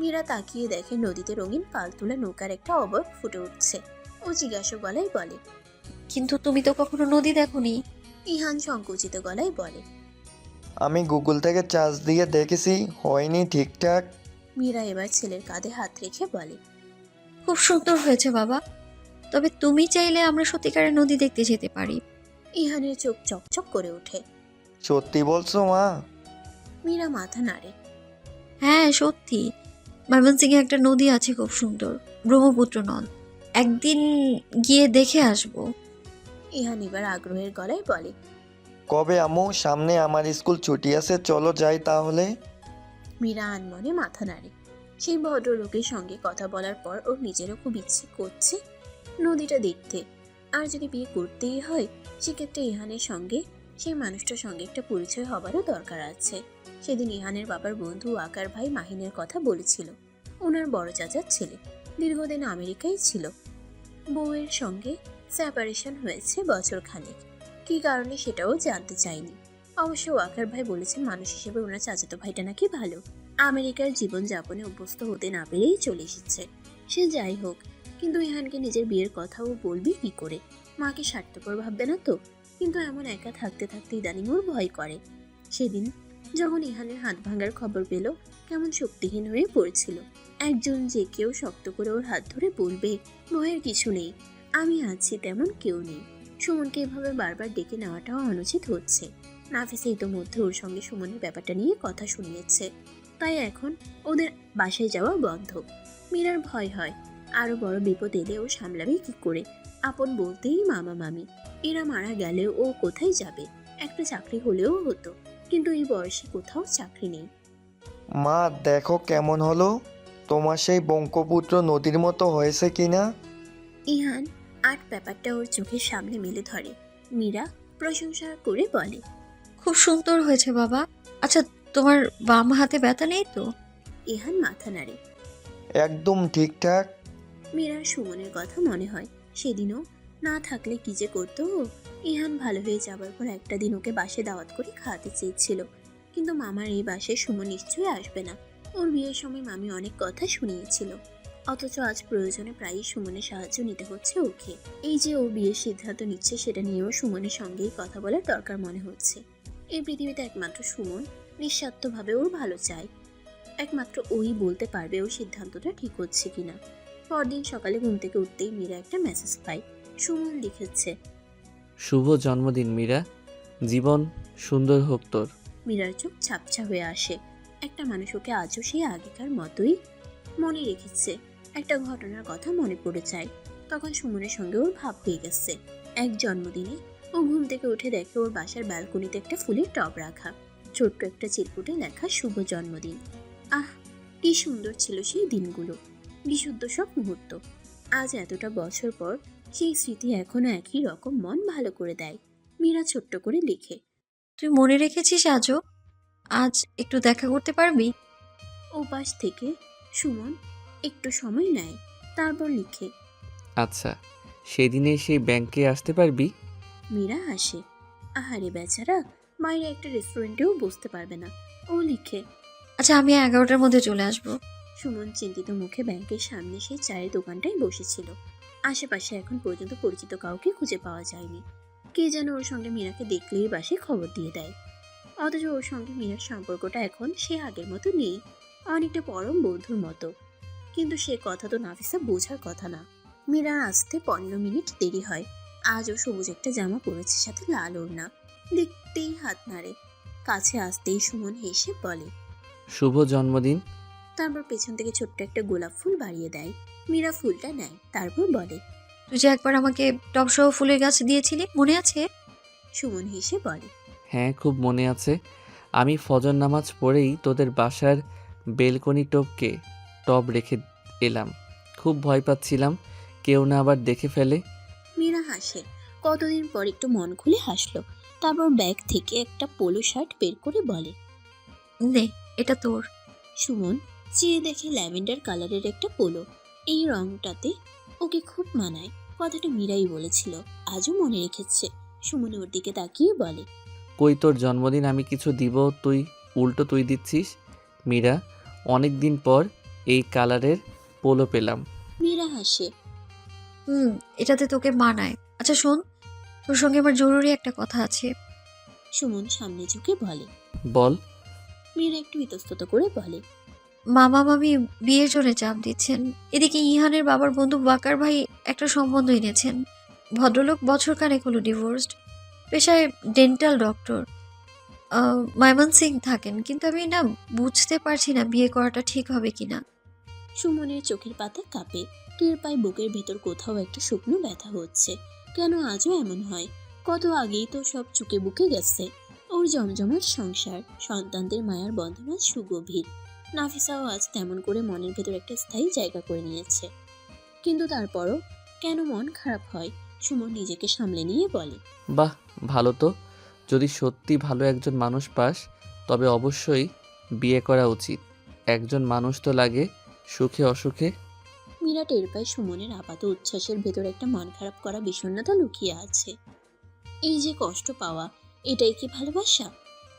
মীরা তাকিয়ে দেখে নদীতে রঙিন পাল তোলা নৌকার একটা অবয়ব ফুটে উঠছে। ও জিজ্ঞাসা গলায় বলে। কিন্তু তুমি তো কখনো নদী দেখোনি। ইহান সংকুচিত গলায় বলে। আমি গুগল থেকে চার্জ দিয়ে দেখেছি, হয়নি ঠিকঠাক। মীরা এবার ছেলের কাঁধে হাত রেখে বলে। খুব সুন্দর হয়েছে বাবা, তবে তুমি চাইলে আমরা সত্যিকারের নদী দেখতে যেতে পারি। ইহানের চোখ চকচক করে ওঠে। সত্যি বলছো মা? মীরা মাথা নাড়ে। হ্যাঁ সত্যি, ময়মনসিংহে একটা নদী আছে খুব সুন্দর, ব্রহ্মপুত্র নদ। একদিন গিয়ে দেখে আসবো। ইহান এবার আগ্রহের গলায় বলে। কবে আম্মু? সামনে আমার স্কুল ছুটি আছে, চলো যাই তাহলে। মীরা আনমনে মাথা নাড়ে। সেই ভদ্রলোকের সঙ্গে কথা বলার পর ওর নিজেরও খুব ইচ্ছে করছে নদীটা দেখতে। আর যদি বিয়ে করতেই হয়, সেক্ষেত্রে ইহানের সঙ্গে সেই মানুষটার সঙ্গে একটা পরিচয় হবারও দরকার আছে। সেদিন ইহানের বাবার বন্ধু আকার ভাই মাহিনের কথা বলেছিল। ওনার বড় চাচার ছেলে, দীর্ঘদিন আমেরিকায় ছিল। বউয়ের সঙ্গে সেপারেশন হয়েছে বছর খানেক। কী কারণে সেটাও জানতে চাইনি। অবশ্য ওয়াকার ভাই বলেছেন মানুষ হিসেবে ওনার চাচাতো ভাইটা নাকি ভালো। আমেরিকার জীবনযাপনে অভ্যস্ত হতে না পেরেই চলে এসেছে। সে যাই হোক, কিন্তু ইহানকে নিজের বিয়ের কথাও বলবি কি করে? মাকে স্বার্থপর ভাববে না তো? কিন্তু এমন একা থাকতে থাকতে ইদানিং ওর ভয় করে। সেদিন যখন ইহানের হাত ভাঙার খবর পেল, কেমন শক্তিহীন হয়ে পড়েছিল। একজন যে কেউ শক্ত করে ওর হাত ধরে বলবে, ভয়ের কিছু নেই, আমি আছি, তেমন কেউ নেই। সুমনকে এভাবে বারবার ডেকে নেওয়াটাও অনুচিত হচ্ছে। নাফিসা ইতোমধ্যে ওর সঙ্গে সুমনের ব্যাপারটা নিয়ে কথা শুনিয়েছে, তাই এখন ওদের বাসায় যাওয়া বন্ধ। মীরার ভয় হয় আরো বড় বিপদ এলে ও সামলাবে কি করে। আপন বলতেই মামা মামি, এরা মারা গেলেও ও কোথায় যাবে? একটা চাকরি হলেও হতো, কিন্তু এই বয়সে কোথাও চাকরি নেই। মা দেখো কেমন হলো, তোমার সেই ব্রহ্মপুত্র নদীর মতো হয়েছে কিনা। ইহান আর্ট ব্যাপারটা ওর চোখের সামনে মেলে ধরে। মীরা প্রশংসা করে বলে। খুব সুন্দর হয়েছে বাবা। আচ্ছা তোমার বাম হাতে ব্যথা নেই তো? ইহান মাথা নাড়ে। একদম ঠিকঠাক। মীরার সুমনের কথা মনে হয় সেদিনও না থাকলে কি যে করতো ও। ইহান ভালো হয়ে যাবার পর একটা দিন ওকে বাসে দাওয়াত করে খাওয়াতে চেয়েছিল, কিন্তু মামার এই বাসে সুমন নিশ্চয়ই আসবে না। ওর বিয়ের সময় মামি অনেক কথা শুনিয়েছিল, অথচ আজ প্রয়োজনে প্রায়ই সুমনের সাহায্য নিতে হচ্ছে ওকে। এই যে ও বিয়ের সিদ্ধান্ত নিচ্ছে সেটা নিয়েও সুমনের সঙ্গেই কথা বলার দরকার মনে হচ্ছে। এই পৃথিবীতে একমাত্র সুমন নিঃস্বার্থভাবে ওর ভালো চায়, একমাত্র ওই বলতে পারবে ওর সিদ্ধান্তটা ঠিক হচ্ছে কিনা। পরদিন সকালে ঘুম থেকে উঠতেই মীরা একটা মেসেজ পায়। সুমন লিখেছে, শুভ জন্মদিন মীরা, জীবন সুন্দর হোক তোর। মীরার চোখ ঝাপসা হয়ে আসে। একটা মানুষ ওকে আজও সেই আগেকার মতোই মনে রেখেছে। একটা ঘটনার কথা মনে পড়ে যায়, তখন সুমনের সঙ্গে ওর ভাব হয়ে গেছে। এক জন্মদিনে ও ঘুম থেকে উঠে দেখে ওর বাসার ব্যালকনিতে একটা ফুলের টব রাখা, ছোট্ট একটা চিরকুটে লেখা শুভ জন্মদিন। আহ, কি সুন্দর ছিল সেই দিনগুলো, বিশুদ্ধ সব মুহূর্ত। আজ এতটা বছর পর সেই স্মৃতি এখনো একই রকম মন ভালো করে দেয়। মীরা ছোট্ট করে লিখে, তুই মনে রেখেছিস আজও? আজ একটু দেখা করতে পারবি? ওপাশ থেকে সুমন একটু সময় নেয়, তারপর লিখে, আচ্ছা, সেদিনে সেই ব্যাংকে আসতে পারবি? মীরা হাসে। আহারে বেচারা, বাইরে একটা রেস্টুরেন্টেও বসতে পারবে না। ও লিখে, আচ্ছা, আমি 11টার মধ্যে চলে আসবো। সুমন চিন্তিত মুখে ব্যাংকের সামনে সেই চায়ের দোকানটায় বসেছিল। আশেপাশে এখন পর্যন্ত পরিচিত কাউকে খুঁজে পাওয়া যায়নি। কে যেন ওর সঙ্গে মীরাকে দেখলেই বাসে খবর দিয়ে দেয়, অথচ ওর সঙ্গে মীরার সম্পর্কটা এখন সে আগের মতো নেই, অনেকটা পরম বন্ধুর মতো। কিন্তু সে কথা তো নাফিসা বোঝার কথা না। মীরার আসতে 15 মিনিট দেরি হয়। আজও সবুজ একটা জামা পরেছে, সাথে লাল ওড়না। দেখতেই হাত নাড়ে। কাছে আসতেই সুমন হেসে বলে, শুভ জন্মদিন। তারপর পেছন থেকে ছোট্ট একটা গোলাপ ফুল বাড়িয়ে দেয়। মীরা ফুলটা নেয়, তারপর বলে, তুই যে একবার আমাকে টবসহ ফুলের গাছ দিয়েছিলি, মনে আছে? সুমন হেসে বলে, হ্যাঁ, খুব মনে আছে। আমি ফজর নামাজ পড়েই তোদের বাসার বেলকনি টপকে টব রেখে এলাম। খুব ভয় পাচ্ছিলাম কেউ না আবার দেখে ফেলে। মীরা হাসে। কতদিন পর একটু মন খুলে হাসলো। তারপর ব্যাগ থেকে একটা পোলো শার্ট বের করে বলে, নে, এটা তোর। সুমন চেয়ে দেখে ল্যাভেন্ডার কালারের একটা পোলো। এই রংটাতে ওকে খুব মানায়। কথাটা মীরাই বলেছিল, আজও মনে রেখেছে। সুমন ওর দিকে তাকিয়ে বলে, কই তোর জন্মদিন আমি কিছু দিব, তুই উল্টো তুই দিচ্ছিস। মীরা, অনেক দিন পর এই কালারের পোলো পেলাম। মীরা হাসে। এটাতে তোকে মানায়। আচ্ছা শোন, তোর সঙ্গে আমার জরুরি একটা কথা আছে। সুমন সামনে ঝুঁকে বলে, বল। মীরা একটু ইতস্তত করে বলে, মামা মামি বিয়ের জন্য চাপ দিচ্ছেন। এদিকে ইহানের বাবার বন্ধু বাকার ভাই একটা সম্বন্ধ এনেছেন। ভদ্রলোক বছর খানেক হলো ডিভোর্সড, পেশায় ডেন্টাল ডক্টর, ময়মনসিং থাকেন। কিন্তু আমি না বুঝতে পারছি না বিয়ে করাটা ঠিক হবে কিনা। সুমনের চোখের পাতা কাঁপে। টের পায় বুকের ভেতর কোথাও একটা শুকনো ব্যথা হচ্ছে। কেন আজও এমন হয়? কত আগেই তো সব চুকে বুকে গেছে। ওর জমজমাট সংসার, সন্তানদের মায়ার বন্ধন আজ সুগভীর। নাফিসাও আজ তেমন করে মনের ভেতর একটা স্থায়ী জায়গা করে নিয়েছে। কিন্তু তারপরও কেন মন খারাপ হয়? সুমন নিজেকে সামলে নিয়ে বলে, বাহ, ভালো তো। যদি সত্যি ভালো একজন মানুষ পাস তবে অবশ্যই বিয়ে করা উচিত। একজন মানুষ তো লাগে সুখে অসুখে। মীরা টের পায় সুমনের আপাত উচ্ছ্বাসের ভেতর একটা মন খারাপ করা বিষণ্ণতা লুকিয়ে আছে। এই যে কষ্ট পাওয়া, এটাই কি ভালোবাসা?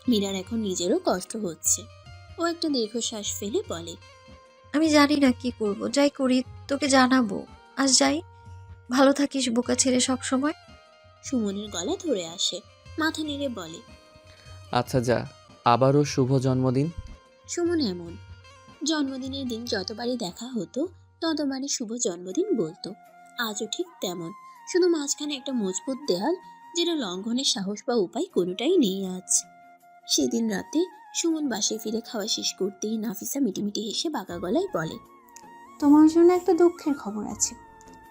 মীরার এখন নিজেরও কষ্ট হচ্ছে। ও একটা দীর্ঘশ্বাস ফেলে বলে, আমি জানি না কি করব, যাই করি তোকে জানাবো। আজ যাই, ভালো থাকিস বোকা ছেড়ে সব সময়। সুমনের গলা ধরে আসে। মাথা নেড়ে বলে, আচ্ছা যা, আবারও শুভ জন্মদিন। সুমন এমন, জন্মদিনের দিন যতবারই দেখা হতো ততবারই শুভ জন্মদিন বলতো। আজও ঠিক তেমন, শুধু মাঝখানে একটা মজবুত দেয়াল, যেটা লঙ্ঘনের সাহস বা উপায় কোনোটাই নেই আজ। সেদিন রাতে সুমন বাসায় ফিরে খাওয়া শেষ করতেই নাফিসা মিটিমিটি হেসে বাঁকা গলায় বলে, তোমার জন্য একটা দুঃখের খবর আছে।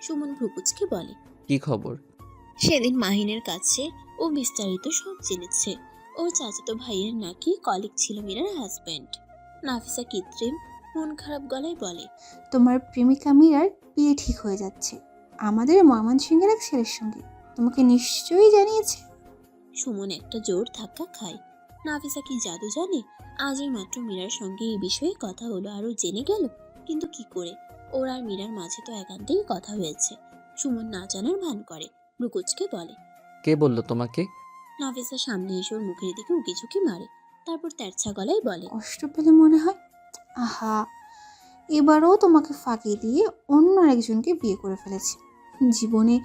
সুমন ভ্রুকুচকে বলে, কি খবর? সেদিন মাহিনের কাছে ও বিস্তারিত সব জেনেছে। ওর চাচাতো ভাইয়ের নাকি কলিগ ছিল মীরার হাজব্যান্ড। নাফিসা কৃত্রিম মন খারাপ গলায় বলে, তোমার প্রেমিকা মীরার বিয়ে ঠিক হয়ে যাচ্ছে আমাদের ময়মনসিংহের এক ছেলের সঙ্গে। তোমাকে নিশ্চয়ই জানিয়েছে। সুমন একটা জোর ধাক্কা খায়। নাফিসা কি জাদু জানে? আজই মাত্র মীরার সঙ্গে এই বিষয়ে কথা হলো, আরও জেনে গেল। কিন্তু কি করে? ওর আর মীরার মাঝে তো একান্তেই কথা হয়েছে। সুমন না জানার ভান করে, রুকুচকে বলে। কে বলল তোমাকে? নাফিসা সামনে এসে ওর মুখের দিকে উকিঝুঁকি মারে, তারপর তেরছা গলায় বলে। কষ্ট পেলে মনে হয়। আহা, এবারও তোমাকে ফাঁকি দিয়ে অন্য একজনকে বিয়ে করে ফেলেছি। জীবনে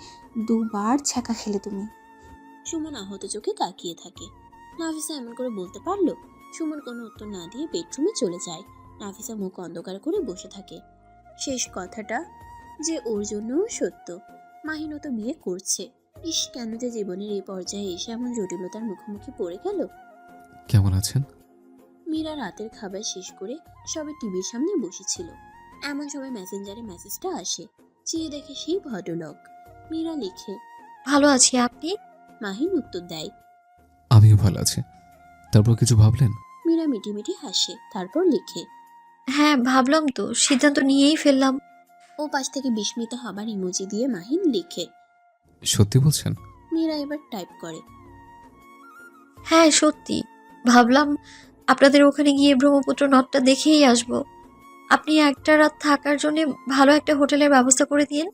2বার ছ্যাঁকা খেলে তুমি। সুমন আহত চোখে তাকিয়ে থাকে। নাফিসা এমন করে বলতে পারলো? সুমন কোনো উত্তর না দিয়ে বেডরুমে চলে যায়। নাফিসা মুখ অন্ধকার করে বসে থাকে। শেষ কথাটা যে ওর জন্যও সত্য। মাহিনও তো বিয়ে করছে। ইস, কেন যে জীবনের এই পর্যায়ে এসে এমন জটিলতার মুখোমুখি পড়ে গেল। কেমন আছেন? মীরা রাতের খাবার শেষ করে সবে টিভির সামনে বসেছিল। এমন সময় মেসেঞ্জারে মেসেজটা আসে। চেয়ে দেখে সেই ভদ্রলোক। মীরা লিখে, ভালো আছি, আপনি? মাহিন উত্তর দেয়। আমিও ভালো আছি। তারপর কিছু ভাবলেন? মীরা মিটি মিটি হাসে, তারপর লিখে। হ্যাঁ, ভাবলাম তো, সিদ্ধান্ত নিয়েই ফেললাম। ও পাশ থেকে বিস্মিত হবার ইমোজি দিয়ে মাহিন লিখে। সত্যি বলছেন? মীরা এবার টাইপ করে। হ্যাঁ সত্যি, ভাবলাম আপনাদের ওখানে গিয়ে ব্রহ্মপুত্র নদটা দেখেই আসব। আপনি একটা রাত থাকার জন্য ভালো একটা হোটেলের ব্যবস্থা করে দিন,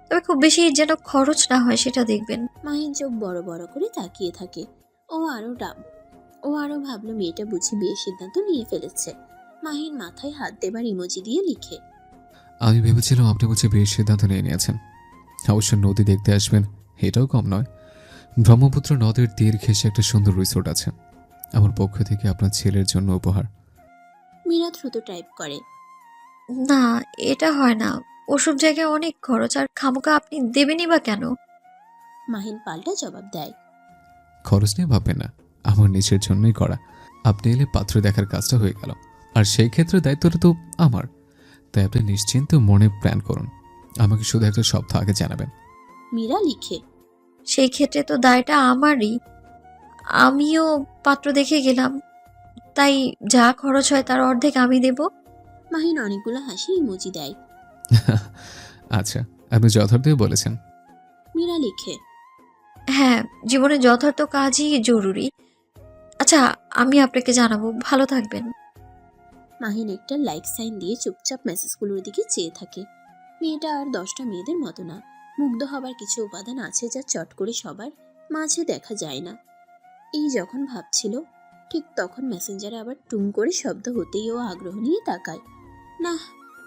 তবে খুব বেশি যেন খরচ না হয় সেটা দেখবেন। মাহিন চোখ বড় বড় করে তাকিয়ে থাকে। ও আরো ভাবলো মেয়েটা বুঝি বিয়ের সিদ্ধান্ত নিয়ে ফেলেছে। মাহিন মাথায় হাত দেবার ইমোজি দিয়ে লিখে। আমি ভেবেছিলাম আপনি বুঝি বিয়ের সিদ্ধান্ত নিয়ে নিয়েছেন। অবশ্য নদী দেখতে আসবেন, এটাও কম নয়। ব্রহ্মপুত্র নদের তীর ঘেঁষে একটা সুন্দর রিসোর্ট আছে, আমার পক্ষ থেকে আপনার ছেলের জন্য উপহার। মীরা দ্রুত টাইপ করে। না, এটা হয় না, ওসব জায়গায় অনেক খরচ, আর খামোকা আপনি দেবেনই বা কেন? মাহিন পাল্টা জবাব দেয়। খরচ নিয়ে ভাববেন না, আমার নিজের জন্যই করা। আপনি এলে পাত্র দেখার কাজটা হয়ে গেল, আর সেই ক্ষেত্রে দায়িত্বটা তো আমার। তাই আপনি নিশ্চিন্ত মনে প্ল্যান করুন, আমাকে শুধু একটা সপ্তাহ আগে জানাবেন। মীরা লিখে। সেই ক্ষেত্রে তো দায়টা আমারই। আমিও পাত্র দেখে গেলাম, তাই যা খরচ হয় তার অর্ধেক আমি দেব। মাহিন অনেকগুলো হাসি ইমোজি দেয়। আচ্ছা, আপনি যথার্থই বলেছেন। মীরা লিখে। হ্যাঁ, জীবনে যথার্থ কাজই জরুরি। আচ্ছা, আমি আপনাকে জানাবো, ভালো থাকবেন। মাহিন একটা লাইক সাইন দিয়ে চুপচাপ মেসেজগুলোর দিকে চেয়ে থাকে। মেয়েটা আর 10টা মেয়েদের মতো না। মুগ্ধ হবার কিছু উপাদান আছে যা চট করে সবার মাঝে দেখা যায় না। এই যখন ভাবছিল, ঠিক তখন মেসেঞ্জারে আবার টুং করে শব্দ হতেই ও আগ্রহ নিয়ে তাকায়। না,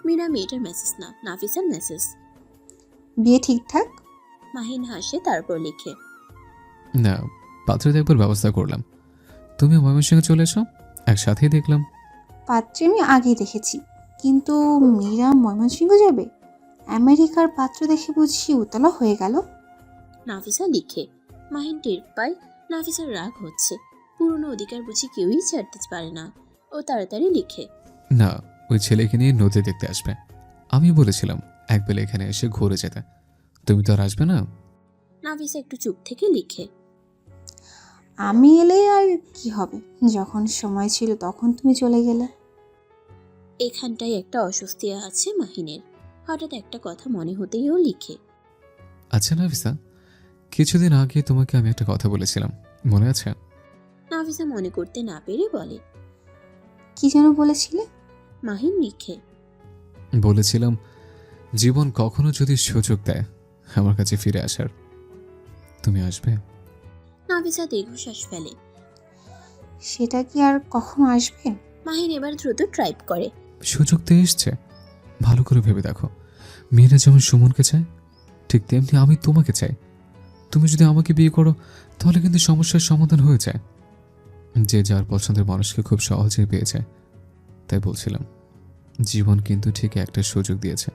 মীরা মেয়েটার মেসেজ না, নাফিসার মেসেজ। বিয়ে ঠিকঠাক? মাহিন হাসে, তারপর লিখে। না, পাত্র দেখবার ব্যবস্থা করলাম, তুমি ময়মনসিংহে চলে এসো, একসাথেই দেখলাম। পাত্রে আমি আগেই দেখেছি, কিন্তু মীরা ময়মনসিংহ যাবে? আমেরিকার পাত্র দেখে বুঝি উতলা হয়ে গেল। নাফিসা লিখে। মাহিন টের পায় নাফিসার রাগ হচ্ছে। পুরনো অধিকার বুঝি কেউই ছাড়তে পারে না। ও তাড়াতাড়ি লিখে। না, ওই ছেলেকে নিয়ে নদী দেখতে আসবে। আমি বলেছিলাম একবেলা এখানে এসে ঘুরে যেতে, তুমি তো আর আসবে না। নাফিসা একটু চুপ থেকে লিখে। আমি এলে আর কি হবে, যখন সময় ছিল তখন তুমি চলে গেলে। এখানটায় একটা অস্বস্তি আছে মাহিনের। হঠাৎ একটা কথা মনে হতেই ও লিখে। আচ্ছা নাফিসা, কিছুদিন আগে তোমাকে আমি একটা কথা বলেছিলাম, মনে আছে? নাফিসা মনে করতে না পেরে বলে। কি যেন বলেছিলে? মাহিন লিখে। বলেছিলাম জীবন কখনো যদি সুযোগ দেয় আমার কাছে ফিরে আসার, তুমি আসবে? নাফিসা দীর্ঘশ্বাস ফেলে। সেটা কি আর কখনো আসবে? মাহিন এবার দ্রুত টাইপ করে। সুযোগ তো এসছে, ভালো করে ভেবে দেখো। মেয়েরা যেমন সুমনকে চায়, ঠিক তেমনি আমি তোমাকে চাই। তুমি যদি আমাকে বিয়ে করো তাহলে কিন্তু সমস্যার সমাধান হয়ে যায়। যে যার পছন্দের মানুষকে খুব সহজেই পেয়ে যায়। তাই বলছিলাম, জীবন কিন্তু ঠিক একটা সুযোগ দিয়েছে,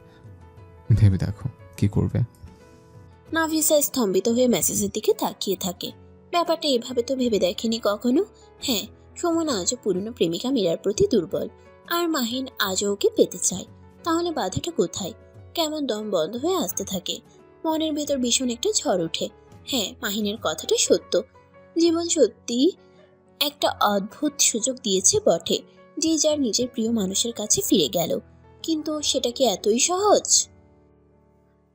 ভেবে দেখো কি করবে। নাফিসা স্তম্ভিত হয়ে মেসেজের দিকে তাকিয়ে থাকে। ব্যাপারটা এভাবে তো ভেবে দেখেনি কখনো। হ্যাঁ, সুমন আজও পুরনো প্রেমিকা মীরার প্রতি দুর্বল, আর মাহিন আজও ওকে পেতে চায়। তাহলে বাধাটা কোথায়? কেমন দম বন্ধ হয়ে আসতে থাকে। মনের ভেতর ভীষণ একটা ঝড় ওঠে। হ্যাঁ, মাহিনের কথাটা সত্য। জীবন সত্যি একটা অদ্ভুত সুযোগ দিয়েছে বটে, যে যার নিজের প্রিয় মানুষের কাছে ফিরে গেল। কিন্তু সেটা কি এতই সহজ?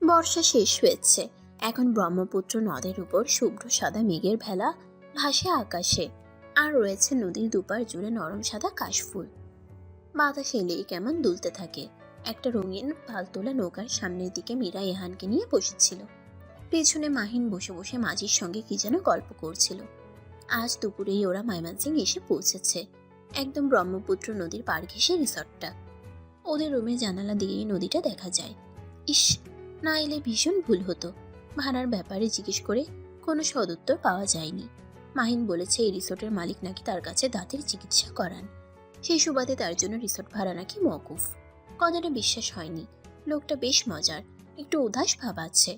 বর্ষা শেষ হয়েছে। এখন ব্রহ্মপুত্র নদের উপর শুভ্র সাদা মেঘের ভেলা ভাসে আকাশে। আর রয়েছে নদীর দুপার জুড়ে নরম সাদা কাশফুল। বাতাস এলেই কেমন দুলতে থাকে। একটা রঙিন পালতোলা নৌকার সামনের দিকে মীরা এহানকে নিয়ে বসেছিল। পেছনে মাহিন বসে বসে মাঝির সঙ্গে কি যেন গল্প করছিল। আজ দুপুরেই ওরা ময়মনসিং এসে পৌঁছেছে। একদম ব্রহ্মপুত্র নদীর পাড় ঘেঁষে রিসর্টটা। ওদের রুমের জানালা দিয়েই নদীটা দেখা যায়। ইস, না এলে ভীষণ ভুল হতো। ভাড়ার ব্যাপারে জিজ্ঞেস করে কোনো সদুত্তর পাওয়া যায়নি। মাহিন বলেছে এই রিসোর্টের মালিক নাকি তার কাছে দাঁতের চিকিৎসা করান। সেই সুবাদে তার জন্য রিসোর্ট ভাড়া নাকি মওকুফ। কথাটা বিশ্বাস হয়নি। লোকটা বেশ মজার, একটু উদাস ভাব আছে।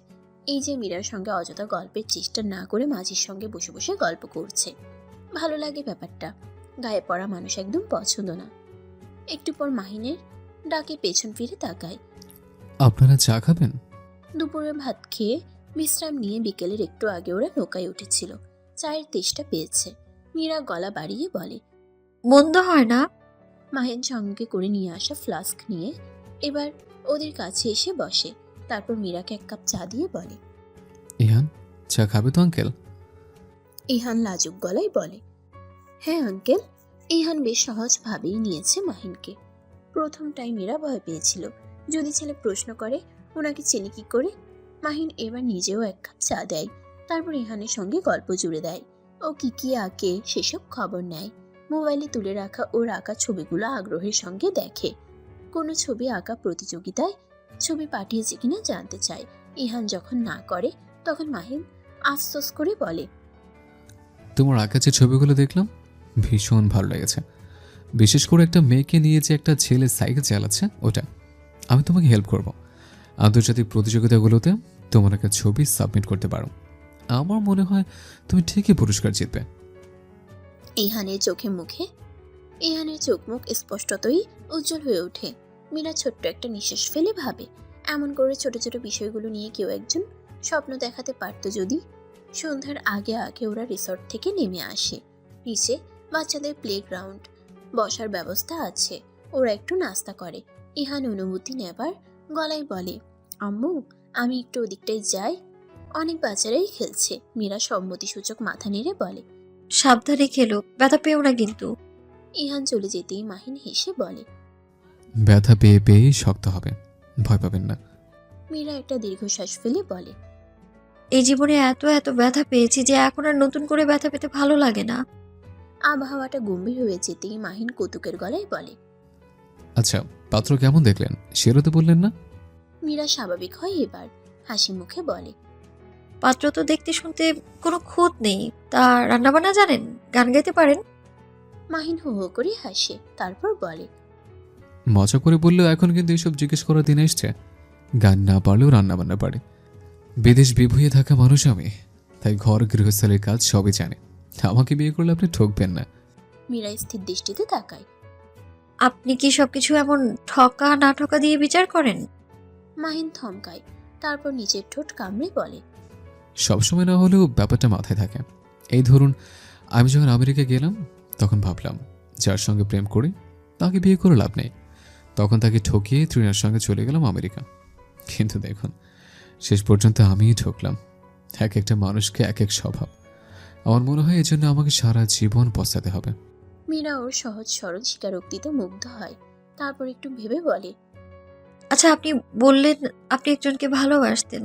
এই যে মীরার সঙ্গে অযথা গল্পের চেষ্টা না করে মাঝির সঙ্গে বসে বসে গল্প করছে। ভালো লাগে ব্যাপারটা। গায়ে পড়া মানুষ একদম পছন্দ না। একটু পর মাহিনের ডাকে পেছন ফিরে তাকায়। আপনারা চা খাবেন? দুপুরে ভাত খেয়ে বিশ্রাম নিয়ে বিকেলের একটু আগে ওরা নৌকায় উঠেছিল। চায়ের তেষ্টা পেয়েছে। মীরা গলা বাড়িয়ে বলে, মন্দ হয় না। মাহিন সঙ্গে করে নিয়ে আসা ফ্লাস্ক নিয়ে এবার ওদের কাছে এসে বসে। তারপর মীরাকে এক কাপ চা দিয়ে বলে, ইহান, চা খাবে তো আঙ্কেল? ইহান লাজুক গলায় বলে, হ্যাঁ আঙ্কেল। ইহান বেশ সহজভাবেই নিয়েছে মাহিনকে। প্রথমটাই মীরা ভয় পেয়েছিল, যদি ছেলে প্রশ্ন করে ওনাকে চেনে কি করে। মাহিন এবার নিজেও এক কাপ চা দেয়। তারপর ইহানের সঙ্গে গল্প জুড়ে দেয়। ও কি কি আঁকে সেসব খবর নেয়। মোবাইলে তুলে রাখা ওর আঁকা ছবিগুলো আগ্রহের সঙ্গে দেখে। কোনো ছবি আঁকা প্রতিযোগিতায় ছবি পাঠিয়েছে কিনা জানতে চায়। ইহান যখন না করে তখন মাহিন আফসোস করে বলে, তোমার আঁকা যে ছবিগুলো দেখলাম ভীষণ ভালো লেগেছে। বিশেষ করে একটা মেয়েকে নিয়ে যে একটা ছেলে সাইকেল চালাচ্ছে ওটা। আমি তোমাকে হেল্প করব। আন্তর্জাতিক প্রতিযোগিতাগুলোতে তোমার একটা ছবি সাবমিট করতে পারো। আমার মনে হয় তুমি ঠিকই পুরস্কার জিতবে। ইহানের চোখ মুখ স্পষ্টতই উজ্জ্বল হয়ে ওঠে। মীরা ছোট্ট একটা নিঃশ্বাস ফেলে ভাবে, এমন করে ছোট ছোট বিষয়গুলো নিয়ে কেউ একজন স্বপ্ন দেখাতে পারতো যদি। সন্ধ্যার আগে আগে ওরা রিসর্ট থেকে নেমে আসে। নিচে বাচ্চাদের প্লেগ্রাউন্ড, বসার ব্যবস্থা আছে। ওরা একটু নাস্তা করে। ইহান অনুমতি নেবার গলায় বলে, আম্মু আমি একটু ওদিকটায় যাই, অনেক বাচ্চারাই খেলছে। মীরা সম্মতিসূচক মাথা নেড়ে বলে, সাবধানে খেলো, ব্যথা পেও না কিন্তু। ইহান চলে যেতেই মাহিন হেসে বলে, ব্যথা পেয়ে পেয়েই শক্ত হবে, ভয় পাবেন না। মীরা একটা দীর্ঘশ্বাস ফেলে বলে, এই জীবনে এত এত ব্যথা পেয়েছি যে এখন আর নতুন করে ব্যথা পেতে ভালো লাগে না। আবহাওয়াটা গম্ভীর হয়ে যেতেই মাহিন কৌতুকের গলায় বলে, আচ্ছা, পাত্র কেমন দেখলেন সেটা তো বললেন না? মীরা স্বাভাবিক হয় এবার, হাসি মুখে বলে, পাত্র তো দেখতে শুনতে কোনো খুঁত নেই। তা রান্নাবান্না জানেন, গান গাইতে পারেন? মাহিন হো হো করে হাসে। তারপর বলে, মজা করে বললেও এখন কিন্তু এসব জিজ্ঞেস করার দিন এসছে। গান না পারলেও রান্না বান্না পারে। বিদেশ বিভুঁইয়ে থাকা মানুষ আমি, তাই ঘর গৃহস্থলের কাজ সবই জানে। আমাকে বিয়ে করলে আপনি ঠকবেন না। মীরা স্থির দৃষ্টিতে তাকায়। আপনি কি সবকিছু এমন ঠকা না ঠকা দিয়ে বিচার করেন? মাহিন থমকায়। তারপর নিচের ঠোঁট কামড়ে বলে, সবসময় না হলেও ব্যাপারটা মাথায় থাকে। এই ধরুন, আমি যখন আমেরিকা গেলাম তখন ভাবলাম যার সঙ্গে প্রেম করি তাকে বিয়ে করে লাভ নেই। তখন তাকে ঠকিয়ে তৃণার সঙ্গে চলে গেলাম আমেরিকা। কিন্তু দেখুন, শেষ পর্যন্ত আমিই ঠকলাম। এক একটা মানুষকে এক এক স্বভাব। আমার মনে হয় এজন্য আমাকে সারা জীবন পস্তাতে হবে। মীরা ওর সহজ সরল স্বীকারোক্তিতে মুগ্ধ হয়। তারপর একটু ভেবে বলে, আচ্ছা, আপনি বললেন আপনি একজনকে ভালোবাসতেন,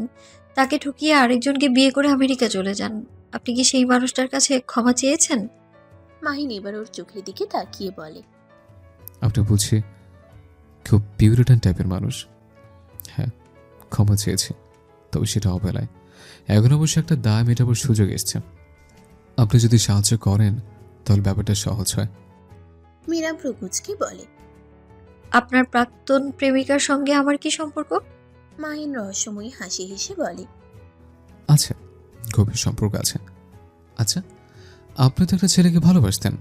তাকে ঠকিয়ে আরেকজনকে বিয়ে করে আমেরিকা চলে যান। আপনি কি সেই মানুষটার কাছে ক্ষমা চেয়েছেন? মাহিন এবার ওর চোখের দিকে তাকিয়ে বলে, আপনি বুঝি খুব পিউরিটান টাইপের মানুষ। হ্যাঁ, ক্ষমা চেয়েছি, তবে সেটা অবেলায়। এখন অবশ্য একটা দায় মেটাবার সুযোগ এসছে। আপনি যদি সাহায্য করেন তাহলে ব্যাপারটা সহজ হয়। মীরা ভ্রুকুচকে বলে, আপনার প্রাক্তন প্রেমিকার সঙ্গে আমার কি সম্পর্ক? মাহিন রহস্যময়ী হাসি হেসে বলে, আচ্ছা, গভীর সম্পর্ক আছে। আচ্ছা, আপনি তো একটা ছেলেকে ভালোবাসতেন,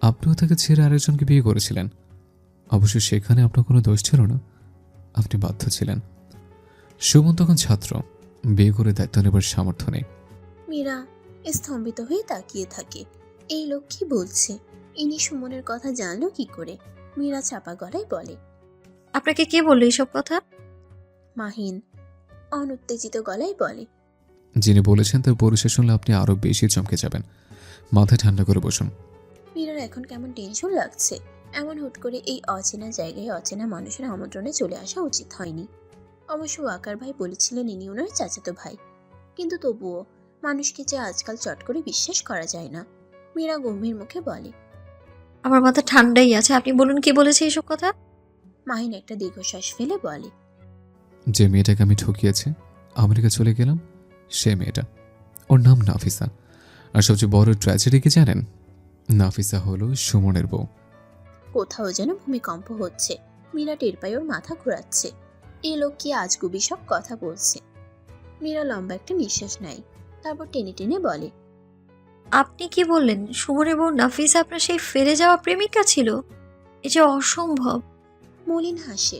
আপনিও তাকে ছেড়ে আরেকজনকে বিয়ে করেছিলেন। অবশ্য সেখানে আপনার কোনো দোষ ছিল না, আপনি বাধ্য ছিলেন। সুমন তখন ছাত্র, বিয়ে করে দায়িত্ব নেবার সামর্থ্য নেই। মীরা স্তম্ভিত হয়ে তাকিয়ে থাকে। এই লোক কি বলছে? ইনি সুমনের কথা জানলো কি করে? মীরা চাপা গলায় বলে, আপনাকে কে বললো এইসব কথা? মাহিন অনুত্তেজিত গলায় বলে, যিনি বলেছেন তার পরিচয় শুনলে আপনি আরো বেশি চমকে যাবেন। মাথা ঠান্ডা করে বসুন। মীরার এখন কেমন টেনশন লাগছে। এমন হুট করে এই অচেনা জায়গায় অচেনা মানুষের আমন্ত্রণে চলে আসা উচিত হয়নি। অবশ্য ওয়াকার ভাই বলেছিলেন ইনি ওনার চাচাতো ভাই, কিন্তু তবুও মানুষকে যে আজকাল চট করে বিশ্বাস করা যায় না। মীরা গম্ভীর মুখে বলে। আমার মাথা ঠান্ডাই আছে, আপনি বলুন কি বলেছে এসব কথা। মাহিন একটা দীর্ঘশ্বাস ফেলে বলে। যে মেয়েটাকে আমি ঠকিয়েছি, আমেরিকা চলে গেলাম, সে মেয়েটা, ওর নাম নাফিসা। আর সবচেয়ে বড় ট্র্যাজেডি কি জানেন? নাফিসা হলো সুমনের বউ। কোথাও যেন ভূমিকম্প হচ্ছে। মীরা টের পায় ওর মাথা ঘোরাচ্ছে। এই লোক কি আজগুবি সব কথা বলছে। মীরা লম্বা একটা নিঃশ্বাস নেয়, তারপর টেনে টেনে বলে। আপনি কি বললেন সুমনের বউ নাফিসা আপনার সেই ফেলে যাওয়া প্রেমিকা ছিল? এ যে অসম্ভব। মলিন হাসে।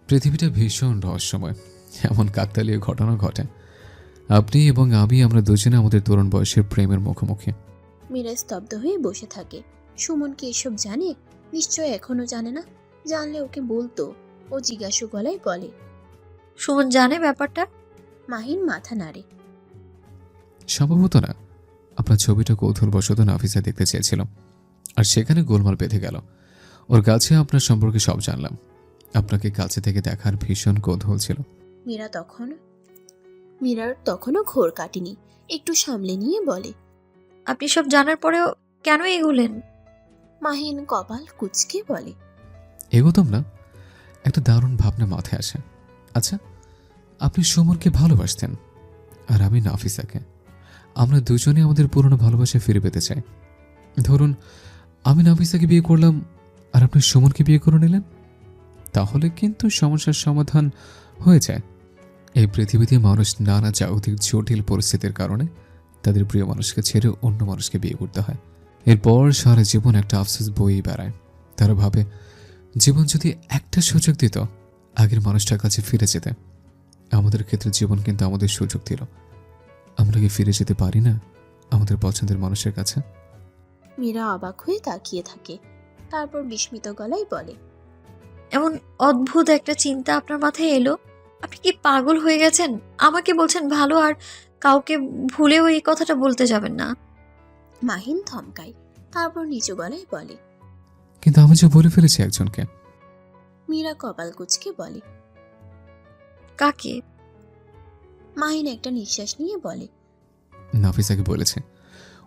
পৃথিবীটা ভীষণ রহস্যময়, এমন কাকতালীয় ঘটনা ঘটে। আপনি এবং আমরা দুজনে আমাদের তরুণ বয়সের প্রেমের মুখোমুখি। মীরা স্তব্ধ হয়ে বসে থাকে। সুমন কি এসব জানে? নিশ্চয় এখনো জানে না। জানলে ওকে বলতো। ও জিজ্ঞাসু গলায় বলে। সুমন জানে ব্যাপারটা? মাহিন মাথা নাড়ে। সম্ভবত না। আপনার ছবিটা কৌতূহলবশত নাফিসা দেখতে চেয়েছিল, আর সেখানে গোলমাল বেঁধে গেল। ওর কাছে আপনার সম্পর্কে সব জানলাম। আপনাকে কাছে থেকে দেখার ভীষণ কৌতূহল ছিল। মীরার তখনও ঘোর কাটেনি। একটু সামলে নিয়ে বলে। আপনি সব জানার পরেও কেন এগুলেন? মাহিন কপাল কুঁচকে বলে। এগোতাম না, একটা দারুণ ভাবনা মাথায় আসে। আচ্ছা, আপনি সুমনকে ভালোবাসতেন, আর আমি নাফিসাকে। আমরা দুজনে আমাদের পুরনো ভালোবাসা ফিরে পেতে চাই। ধরুন আমি নাফিসাকে বিয়ে করলাম, আর আপনি সুমনকে বিয়ে করে নিলেন। তাহলে কিন্তু সমস্যার সমাধান হয়ে যায়। এই পৃথিবীতে মানুষ নানা জাগতিক জটিল পরিস্থিতির কারণে তাদের প্রিয় মানুষকে ছেড়ে অন্য মানুষকে বিয়ে করতে হয়। এরপর সারা জীবন একটা আফসোস বয়েই বেড়ায়। তারা ভাবে জীবন যদি একটা সুযোগ দিত আগের মানুষটার কাছে ফিরে যেতে। আমাদের ক্ষেত্রে জীবন কিন্তু আমাদের সুযোগ দিল। আমরা কি ফিরে যেতে পারি না আমাদের পছন্দের মানুষের কাছে? মীরা অবাক হয়ে তাকিয়ে থাকে, তারপর বিস্মিত গলায় বলে। এমন অদ্ভুত একটা চিন্তা আপনার মাথায় এলো? আপনি কি পাগল হয়ে গেছেন? আমাকে বলছেন ভালো, আর কাউকে ভুলেও এই কথাটা বলতে যাবেন না। মাহিন থমকায়, তারপর নিচু গলায় বলে। কিন্তু আমি যে বলে ফেলেছি একজনকে। মীরা কপাল কুঁচকে বলে। কাকে? মাহিন একটা নিঃশ্বাস নিয়ে বলে। নাফিসাকে বলেছে,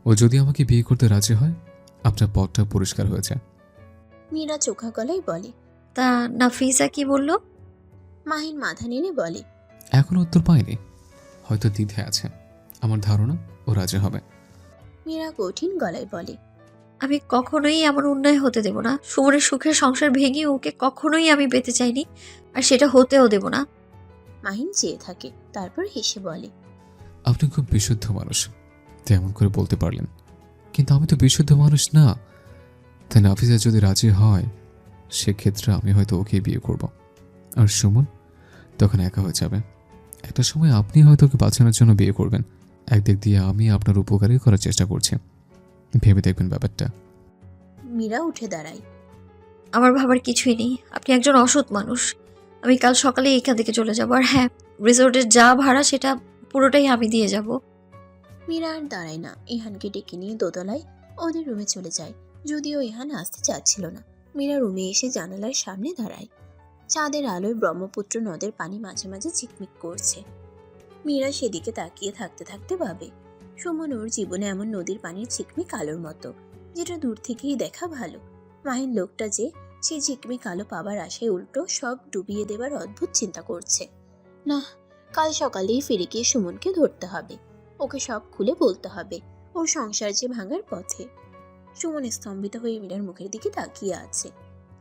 ও যদি আমাকে বিয়ে করতে রাজি হয় আপনার পথটা পরিষ্কার হয়েছে। মীরা চোখা গলায় বলে। তা নাফিসা কি বলল? মাহিন মাথা নেড়ে বলে। এখনো উত্তর পাইনি, হয়তো দ্বিধে আছে। আমার ধারণা ও রাজি হবে। মীরা কঠিন গলায় বলে। আমি কখনোই এমন অন্যায় হতে দেব না। সুমনের সুখের সংসার ভেঙে ওকে কখনোই আমি পেতে চাইনি, আর সেটা হতেও দেব না। মাহিন চেয়ে থাকে, তারপর হেসে বলে। আপনি খুব বিশুদ্ধ মানুষ, তেমন করে বলতে পারলেন। কিন্তু আমি তো বিশুদ্ধ মানুষ না। তাই নাফিসা যদি রাজি হয় সেক্ষেত্রে আমি হয়তো ওকে বিয়ে করব, আর সুমন তখন একা হয়ে যাবে। একটা সময় আপনি হয়তো ওকে বাঁচানোর জন্য বিয়ে করবেন। একদিক দিয়ে আমি আপনার উপকারই করার চেষ্টা করছি। ভেবে দেখবেন ব্যাপারটা। মীরা উঠে দাঁড়ায়। আমার ভাবার কিছুই নেই। আপনি একজন অসৎ মানুষ। আমি কাল সকালে এখান থেকে চলে যাব, আর হ্যাঁ, রিসোর্টের যা ভাড়া সেটা পুরোটাই আমি দিয়ে যাব। মীরা আর দাঁড়ায় না, ইহানকে ডেকে নিয়ে দোতলায় ওদের রুমে চলে যায়। যদিও ইহান আসতে চাচ্ছিল না। মীরা রুমে এসে জানালার সামনে দাঁড়ায়। চাঁদের আলোয় ব্রহ্মপুত্র নদের পানি মাঝে মাঝে ঝিকমিক করছে। মীরা সেদিকে তাকিয়ে থাকতে থাকতে ভাবে, সুমন ওর জীবনে এমন নদীর পানির ঝিকমিক আলোর মতো, যেটা দূর থেকেই দেখা ভালো। মাহিন লোকটা যে সেই ঝিকমিক আলো পাবার আশায় উল্টো সব ডুবিয়ে দেবার অদ্ভুত চিন্তা করছে। না, কাল সকালেই ফিরে গিয়ে সুমনকে ধরতে হবে। ওকে সব খুলে বলতে হবে। ওর সংসার যে ভাঙার পথে। সুমন স্তম্ভিত হয়ে মীরার মুখের দিকে তাকিয়ে আছে।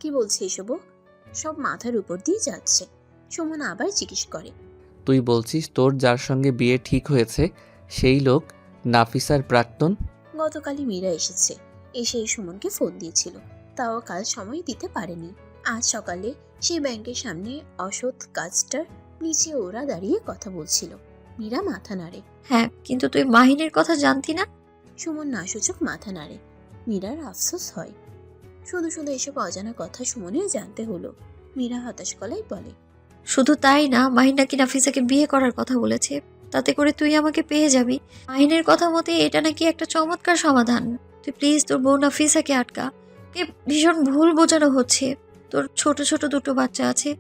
কি বলছে এসব? সব মাথার উপর দিয়ে যাচ্ছে। সুমন আবার জিজ্ঞেস করে। তুই বলছিস তোর যার সঙ্গে বিয়ে ঠিক হয়েছে সেই লোক নাফিসার প্রাক্তন? গতকালই মীরা এসেছে, এসে সুমনকে ফোন দিয়েছিল, তাও কাল সময় দিতে পারেনি। আজ সকালে সেই ব্যাংকের সামনে অসৎ কাজটার নিচে ওরা দাঁড়িয়ে কথা বলছিল। মীরা মাথা নাড়ে। হ্যাঁ, কিন্তু তুই মাহিনের কথা জানতি না? সুমন নাসূচক মাথা নাড়ে। মীরার আফসোস হয়। শুধু শুধু এসব অজানা কথা সুমনের জানতে হলো। মীরা হতাশ গলায় বলে। শুধু তাই না, মাহিন নাকি নাফিসাকে বিয়ে করার কথা বলেছে। তাতে করে তুই আমাকে পেয়ে যাবি। মাহিনের কথা মতে এটা নাকি একটা চমৎকার সমাধান। তুই প্লিজ তোর বোন নাফিসাকে আটকা। কে ভীষণ ভুল বোঝানো হচ্ছে। তোর ছোট ছোট দুটো বাচ্চা আছে,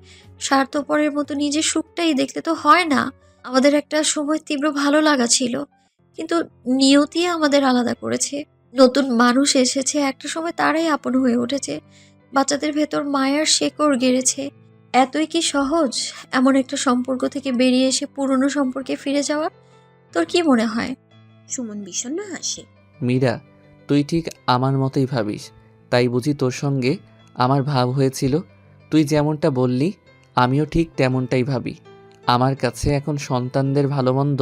স্বার্থপরের মতো নিজের সুখটাই দেখলে তো হয় না। আমাদের একটা সময় তীব্র ভালো লাগা ছিল, কিন্তু নিয়তি আমাদের আলাদা করেছে। নতুন মানুষ এসেছে, একটা সময় তারাই আপন হয়ে উঠেছে। বাচ্চাদের ভেতর মায়ার শেকড় গেড়েছে। এতই কি সহজ এমন একটা সম্পর্ক থেকে বেরিয়ে এসে পুরনো সম্পর্কে ফিরে যাওয়া? তোর কি মনে হয়? সুমন বিষণ্ণ হাসে। মীরা, তুই ঠিক আমার মতোই ভাবিস, তাই বুঝি তোর সঙ্গে আমার ভাব হয়েছিল। তুই যেমনটা বললি আমিও ঠিক তেমনটাই ভাবি। আমার কাছে এখন সন্তানদের ভালো মন্দ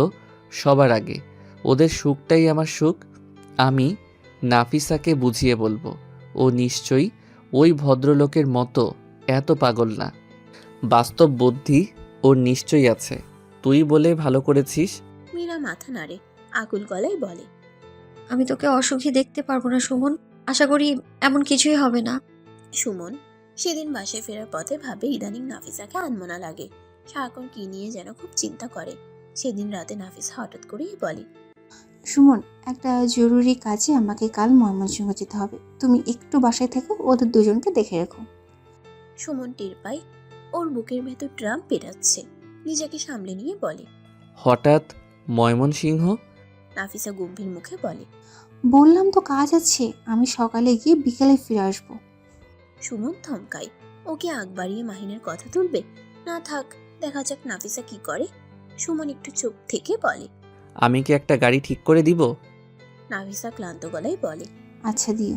সবার আগে, ওদের সুখটাই আমার সুখ। আমি নাফিসাকে বুঝিয়ে বলবো, ও নিশ্চয়ই ওই ভদ্রলোকের মতো এত পাগল না। বাস্তব বুদ্ধি ওর নিশ্চয়ই আছে। তুই বলে ভালো করেছিস। মীরা মাথা নাড়ে, আকুল গলায় বলে। আমি তোকে অসুখী দেখতে পারবো না সুমন। আশা করি এমন কিছুই হবে না। সুমন সেদিন বাসায় ফেরার পথে ভাবে ইদানিং নাফিসাকে আনমনা লাগে। সারাক্ষণ কি নিয়ে যেন খুব চিন্তা করে। সেদিন রাতে নাফিসা হঠাৎ করেই বলে, সুমন, একটা জরুরি কাজে আমাকে কাল ময়মনসিংহ যেতে হবে। তুমি একটু বাসায় থেকো, ওদের দুজনকে দেখে রেখো। সুমন টের পায় ওর বুকের ভেতর ড্রাম পেটাচ্ছে। নিজেকে সামলে নিয়ে বলে, হঠাৎ ময়মনসিংহ? নাফিসা গম্ভীর মুখে বলে। বললাম তো কাজ আছে, আমি সকালে গিয়ে বিকেলে ফিরে আসবো। সুমন থমকায়। ওকে আগ বাড়িয়ে মাহিনের কথা তুলবে? না থাক, দেখা যাক নাফিসা কি করে। সুমন একটু চুপ থেকে বলে, আমি কি একটা গাড়ি ঠিক করে দিব? নাফিসা ক্লান্ত গলায় বলে, আচ্ছা দিও।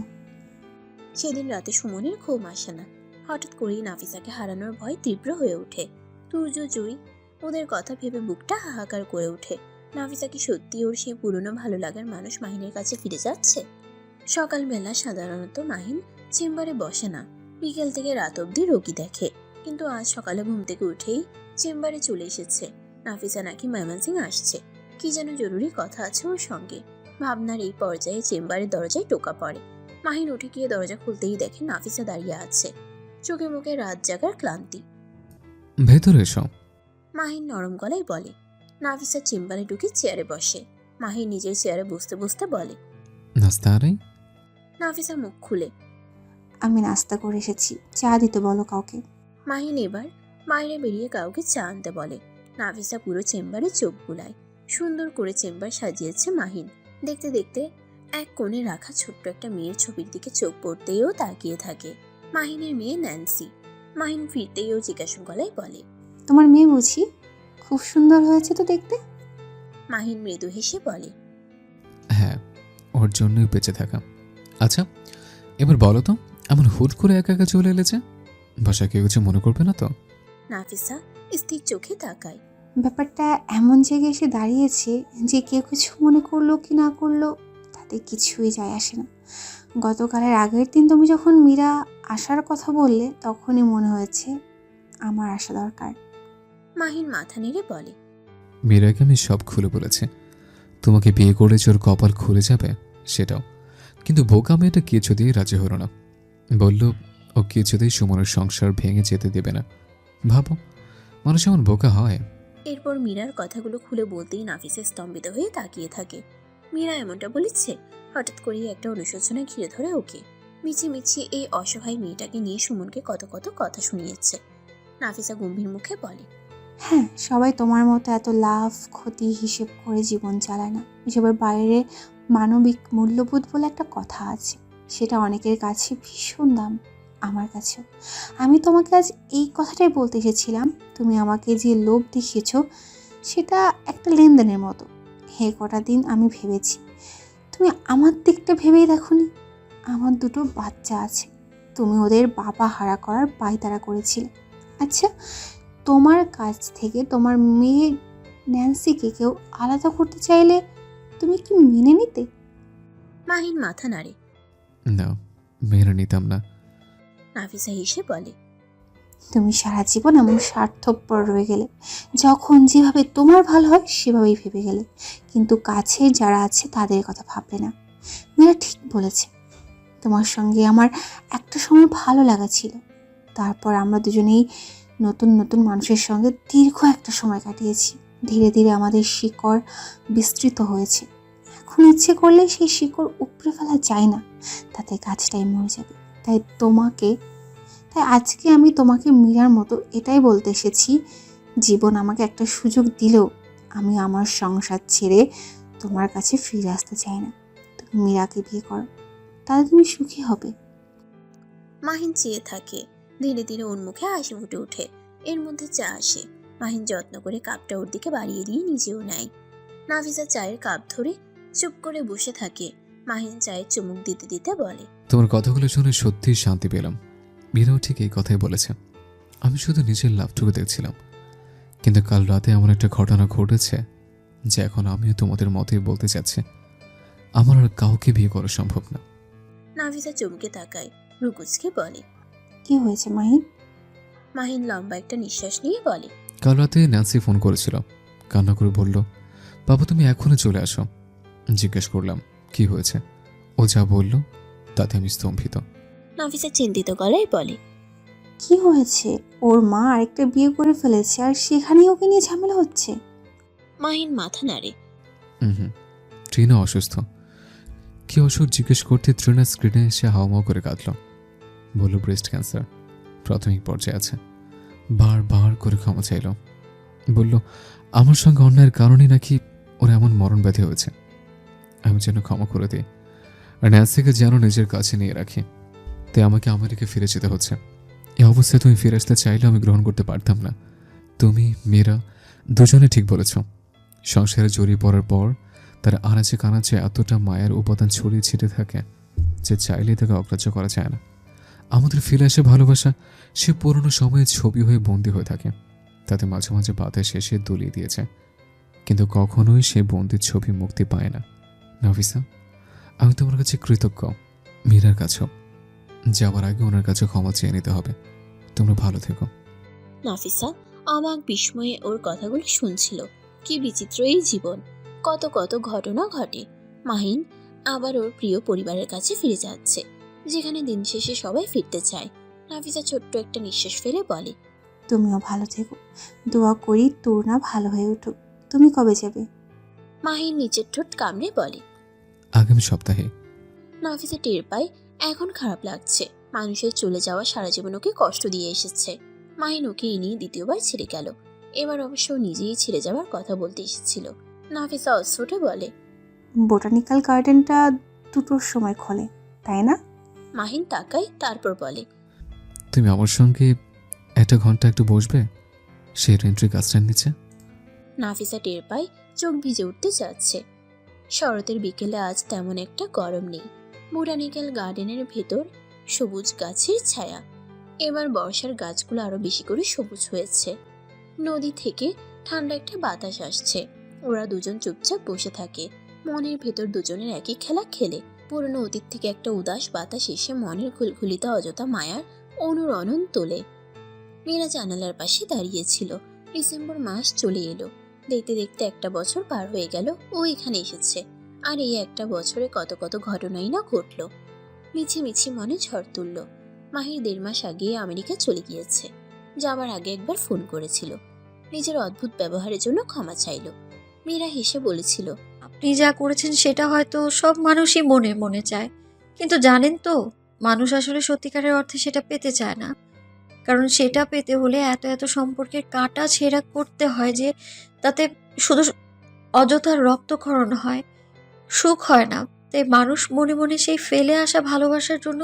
সেদিন রাতে সুমনের ঘুম আসে না। হঠাৎ করেই নাফিসাকে হারানোর ভয় তীব্র হয়ে ওঠে। তুর্য, জুই, ওদের কথা ভেবে বুকটা হাহাকার করে ওঠে। নাফিসা কি সত্যি ওর সেই পুরনো ভালো লাগার মানুষ মাহিনের কাছে ফিরে যাচ্ছে? সকালবেলা সাধারণত মাহিন চেম্বারে বসে না, বিকেল থেকে রাত অবধি রোগী দেখে। কিন্তু আজ সকালে ঘুম থেকে উঠেই চেম্বারে চলে এসেছে। নাফিসা নাকি ময়মনসিং আসছে, কি যেন জরুরি কথা আছে ওর সঙ্গে। ভাবনার এই পর্যায়ে চেম্বারের দরজায় টোকা পড়ে। মাহিন উঠে গিয়ে দরজা খুলতেই দেখে নাফিসা দাঁড়িয়ে আছে, চোখে মুখে রাত জাগার ক্লান্তি। ভেতরে এসো। মাহিন নরম গলায় বলে। নাফিসা চেম্বারে ঢুকে চেয়ারে বসে। মাহিন নিজের চেয়ারে বসতে বসতে বলে, নাস্তা আরে? নাফিসা মুখ খুলে, আমি নাস্তা করে এসেছি, চা দিতে বলো কাউকে। মাহিন এবার বাইরে বেরিয়ে কাউকে চা আনতে বলে। নাফিসা পুরো চেম্বারে চোখ বুলায়। সুন্দর করে চেম্বার সাজিয়েছে মাহিন। দেখতে দেখতে এক কোণে রাখা ছোট্ট একটা মেয়ের ছবির দিকে চোখ পড়তেও তাকিয়ে থাকে। মাহিনের মেয়ে ন্যান্সি। মাহিন ফিরতেও জিজ্ঞাসা গলায় বলে, তোমার মেয়ে বুঝি? খুব সুন্দর হয়েছে তো দেখতে। মাহিন মৃদু হেসে বলে, হ্যাঁ, ওর জন্যই বেঁচে থাকা। আচ্ছা, এবার বলো তো, এমন হুট করে একা একা চলে এলে যে? বাসা কেউ কিছু মনে করবে না তো? নাফিসা স্থির চোখে তাকায়। ব্যাপারটা এমন জায়গায় এসে দাঁড়িয়েছে যে কেউ কিছু মনে করলো কি না করলো তাতে কিছুই যায় আসে না। গতকালের আগের দিন তুমি যখন মীরা আসার কথা বললে তখনই মনে হয়েছে আমার আসা দরকার। মাহিন মাথা নেড়ে বলে, মীরাকে আমি সব খুলে বলেছি। তোমাকে বিয়ে করে যে ওর কপাল খুলে যাবে সেটাও। কিন্তু বোকা মেয়েটা কিছুতেই রাজি হলো না। বলল ও কিছুতেই সুমনের সংসার ভেঙে যেতে দেবে না। ভাবো, মানুষ এমন বোকা হয়। এরপর মীরার কথাগুলো খুলে বলতেই নাফিসা স্তম্ভিত হয়ে তাকিয়ে থাকে। মীরা এমনটা বলেছে? হঠাৎ করেই একটা অনুশোচনা ঘিরে ধরে ওকে। মিছিমিছি এই অসহায় মেয়েটাকে নিয়ে সুমনকে কত কত কথা শুনিয়েছে। নাফিসা গম্ভীর মুখে বলে, হ্যাঁ, সবাই তোমার মতো এত লাভ ক্ষতি হিসেব করে জীবন চালায় না। এসবের বাইরে মানবিক মূল্যবোধ বলে একটা কথা আছে, সেটা অনেকের কাছে ভীষণ দাম, আমার কাছেও। আমি তোমাকে আজ এই কথাটাই বলতে এসেছিলাম। তুমি আমাকে যে লোভ দেখিয়েছ সেটা একটা লেনদেনের মতো। হে কটা দিন আমি ভেবেছি, তুমি আমার দিকটা ভেবেই দেখোনি। আমার দুটো বাচ্চা আছে, তুমি ওদের বাবা হারা করার পায়তারা করেছিলে। আচ্ছা, তোমার কাছ থেকে তোমার মেয়ে ন্যান্সিকে কেউ আলাদা করতে চাইলে তুমি কি মেনে নিতে? মাহিন মাথা নাড়ে। না, মেনে নিতাম না। নাফিসা হেসে বলে, তুমি সারা জীবন এমন স্বার্থপর রয়ে গেলে। যখন যেভাবে তোমার ভালো হয় সেভাবেই ভেবে গেলে, কিন্তু কাছে যারা আছে তাদের কথা ভাবলে না। মেয়েরা ঠিক বলেছে, তোমার সঙ্গে আমার একটা সময় ভালো লাগা ছিল। তারপর আমরা দুজনেই নতুন নতুন মানুষের সঙ্গে দীর্ঘ একটা সময় কাটিয়েছি। ধীরে ধীরে আমাদের শিকড় বিস্তৃত হয়েছে। এখন ইচ্ছে করলে সেই শিকড় উপড়ে ফেলা যায় না, তাতে গাছটাই মরে যাবে। তাই আজকে আমি তোমাকে মীরার মতো এটাই বলতে এসেছি, জীবন আমাকে একটা সুযোগ দিলেও আমি আমার সংসার ছেড়ে তোমার কাছে ফিরে আসতে চাই না। তুমি মীরাকে বিয়ে করো, তাহলে তুমি সুখী হবে। মাহিন চেয়ে থাকে। ধীরে ধীরে ওর মুখে হাসি ফুটে ওঠে। এর মধ্যে চা আসে। মাহিন যত্ন করে কাপটা ওর দিকে বাড়িয়ে দিয়ে নিজেও নেয়। নাফিসা চায়ের কাপ ধরে চুপ করে বসে থাকে। মাহিন চায়ের চুমুক দিতে দিতে বলে, তোমার কথাগুলো শুনে সত্যিই শান্তি পেলাম। মীরাও ঠিক এই কথাই বলেছে। আমি শুধু নিজের লাভটুকু দেখছিলাম, কিন্তু কাল রাতে এমন একটা ঘটনা ঘটেছে যে এখন আমিও তোমাদের মতোই বলতে চাচ্ছি, আমার আর কাউকে বিয়ে করা সম্ভব না। নাফিসা চমকে তাকায়, রুকুজকে বলে। কি হয়েছে মাহিন? মাহিন লম্বা একটা নিঃশ্বাস নিয়ে বলে, কাল রাতে ন্যান্সি ফোন করেছিল, কান্না করে বলল, বাবা তুমি এখনই চলে আসো। জিজ্ঞেস করলাম কি হয়েছে, ও যা বলল তাতে আমি স্তম্ভিত। নাফিসা চিন্তিত গলায় বলে, কি হয়েছে? ওর মা আরেকটা বিয়ে করে ফেলেছে আর সেখানেই ওকে নিয়ে ঝামেলা হচ্ছে। মাহিন মাথা নাড়ে। হুম, ট্রিনা অসুস্থ। কি অসুখ জিজ্ঞেস করতে ট্রিনা স্ক্রিনে এসে হাওমাও করে কাঁদল। বলল ব্রেস্ট ক্যান্সার, প্রাথমিক পর্যায়ে আছে। বারবার করে ক্ষমা চাইল। বলল আমার সঙ্গে অন্যায়ের কারণে নাকি ওর এমন মরণ ব্যাধি হয়েছে, আমি যেন ক্ষমা করে দিই আর ন্যান্সিকে যেন নিজের কাছে নিয়ে রাখি। তাই আমাকে আমেরিকা ফিরে যেতে হচ্ছে। এই অবস্থায় তুমি ফিরে আসতে চাইলে আমি গ্রহণ করতে পারতাম না। তুমি মীরা দুজনে ঠিক বলেছ। সংসারে জড়িয়ে পড়ার পর তার আনাচে কানাচে এতটা মায়ের উপাদান ছড়িয়ে ছিটে থাকে যে চাইলে তাকে অগ্রাহ্য করা যায় না। আমাদের ফিরে আসে ভালোবাসা সে পুরনো সময়ে ছবি হয়ে বন্দী হয়ে থাকে, তাতে মাঝে মাঝে বাতাস এসে দুলিয়ে দিয়েছে, কিন্তু কখনোই সে বন্দির ছবি মুক্তি পায় না। নাফিসা, আমি তোমার কাছে কৃতজ্ঞ। মীরার কাছেও। যাওয়ার আগে ওনার কাছে ক্ষমা চেয়ে নিতে হবে। তোমরা ভালো থেকো। নাফিসা অবাক বিস্ময়ে ওর কথাগুলো শুনছিল। কি বিচিত্র এই জীবন, কত কত ঘটনা ঘটে। মাহিন আবার ওর প্রিয় পরিবারের কাছে ফিরে যাচ্ছে, যেখানে দিন শেষে সবাই ফিরতে চায়। নাফিসা ছোট্ট একটা নিঃশ্বাস ফেলে বলে, তুমিও ভালো থেকো, দোয়া করি তোর না ভালো হয়ে উঠুক। তুমি কবে যাবে? মাহিন নিচের ঠোঁট কামড়ে বলে, আগামী সপ্তাহে। নাফিসা টের পায় এখন খারাপ লাগছে। মানুষের চলে যাওয়া সারা জীবন ওকে কষ্ট দিয়ে এসেছে। মাহিন ওকে নিয়ে দ্বিতীয়বার ছেড়ে গেল। এবার অবশ্য নিজেই ছেড়ে যাওয়ার কথা বলতে এসেছিল। নাফিসা অস্ফুটে বলে, বোটানিক্যাল গার্ডেনটা 2টোর সময় খোলে, তাই না? মাহিন তাকায়, তারপর বলে, তুমি আমার সঙ্গে 1 ঘন্টা একটু বসবে সেই রেন্ট্রি গাছটার নিচে? নাফিসা টের পায় চোখ ভিজে উঠতে যাচ্ছে। শরতের বিকেলে আজ তেমন একটা গরম নেই। বোটানিক্যাল গার্ডেনের ভেতর সবুজ গাছের ছায়া। এবার বর্ষার গাছগুলো আরো বেশি করে সবুজ হয়েছে। নদী থেকে ঠান্ডা একটা বাতাস আসছে। ওরা দুজন চুপচাপ বসে থাকে। মনের ভেতর দুজনের একই খেলা খেলে। পুরনো অতীত থেকে একটা উদাস বাতাস এসে মনের খুলখুলিতে অযথা মায়ার অনুরণন তোলে। মীরা জানালার পাশে দাঁড়িয়েছিল। ডিসেম্বর মাস চলে এলো। দেখতে দেখতে একটা বছর পার হয়ে গেল ও এখানে এসেছে। আর এই একটা বছরে কত কত ঘটনাই না ঘটলো। মিছি মিছি মনে ঝড় তুলল। মাহির 1.5 মাস আগে আমেরিকা চলে গিয়েছে। যাবার আগে একবার ফোন করেছিল। নিজের অদ্ভুত ব্যবহারের জন্য ক্ষমা চাইল। মীরা হেসে বলেছিল, আপনি যা করেছেন সেটা হয়তো সব মানুষই মনে মনে চায়, কিন্তু জানেন তো মানুষ আসলে সত্যিকারের অর্থে সেটা পেতে চায় না। কারণ সেটা পেতে হলে এত এত সম্পর্কের কাটা ছেঁড়া করতে হয় যে তাতে শুধু অযথা রক্তক্ষরণ হয়, সুখ হয় না। তাই মানুষ মনে মনে সেই ফেলে আসা ভালোবাসার জন্য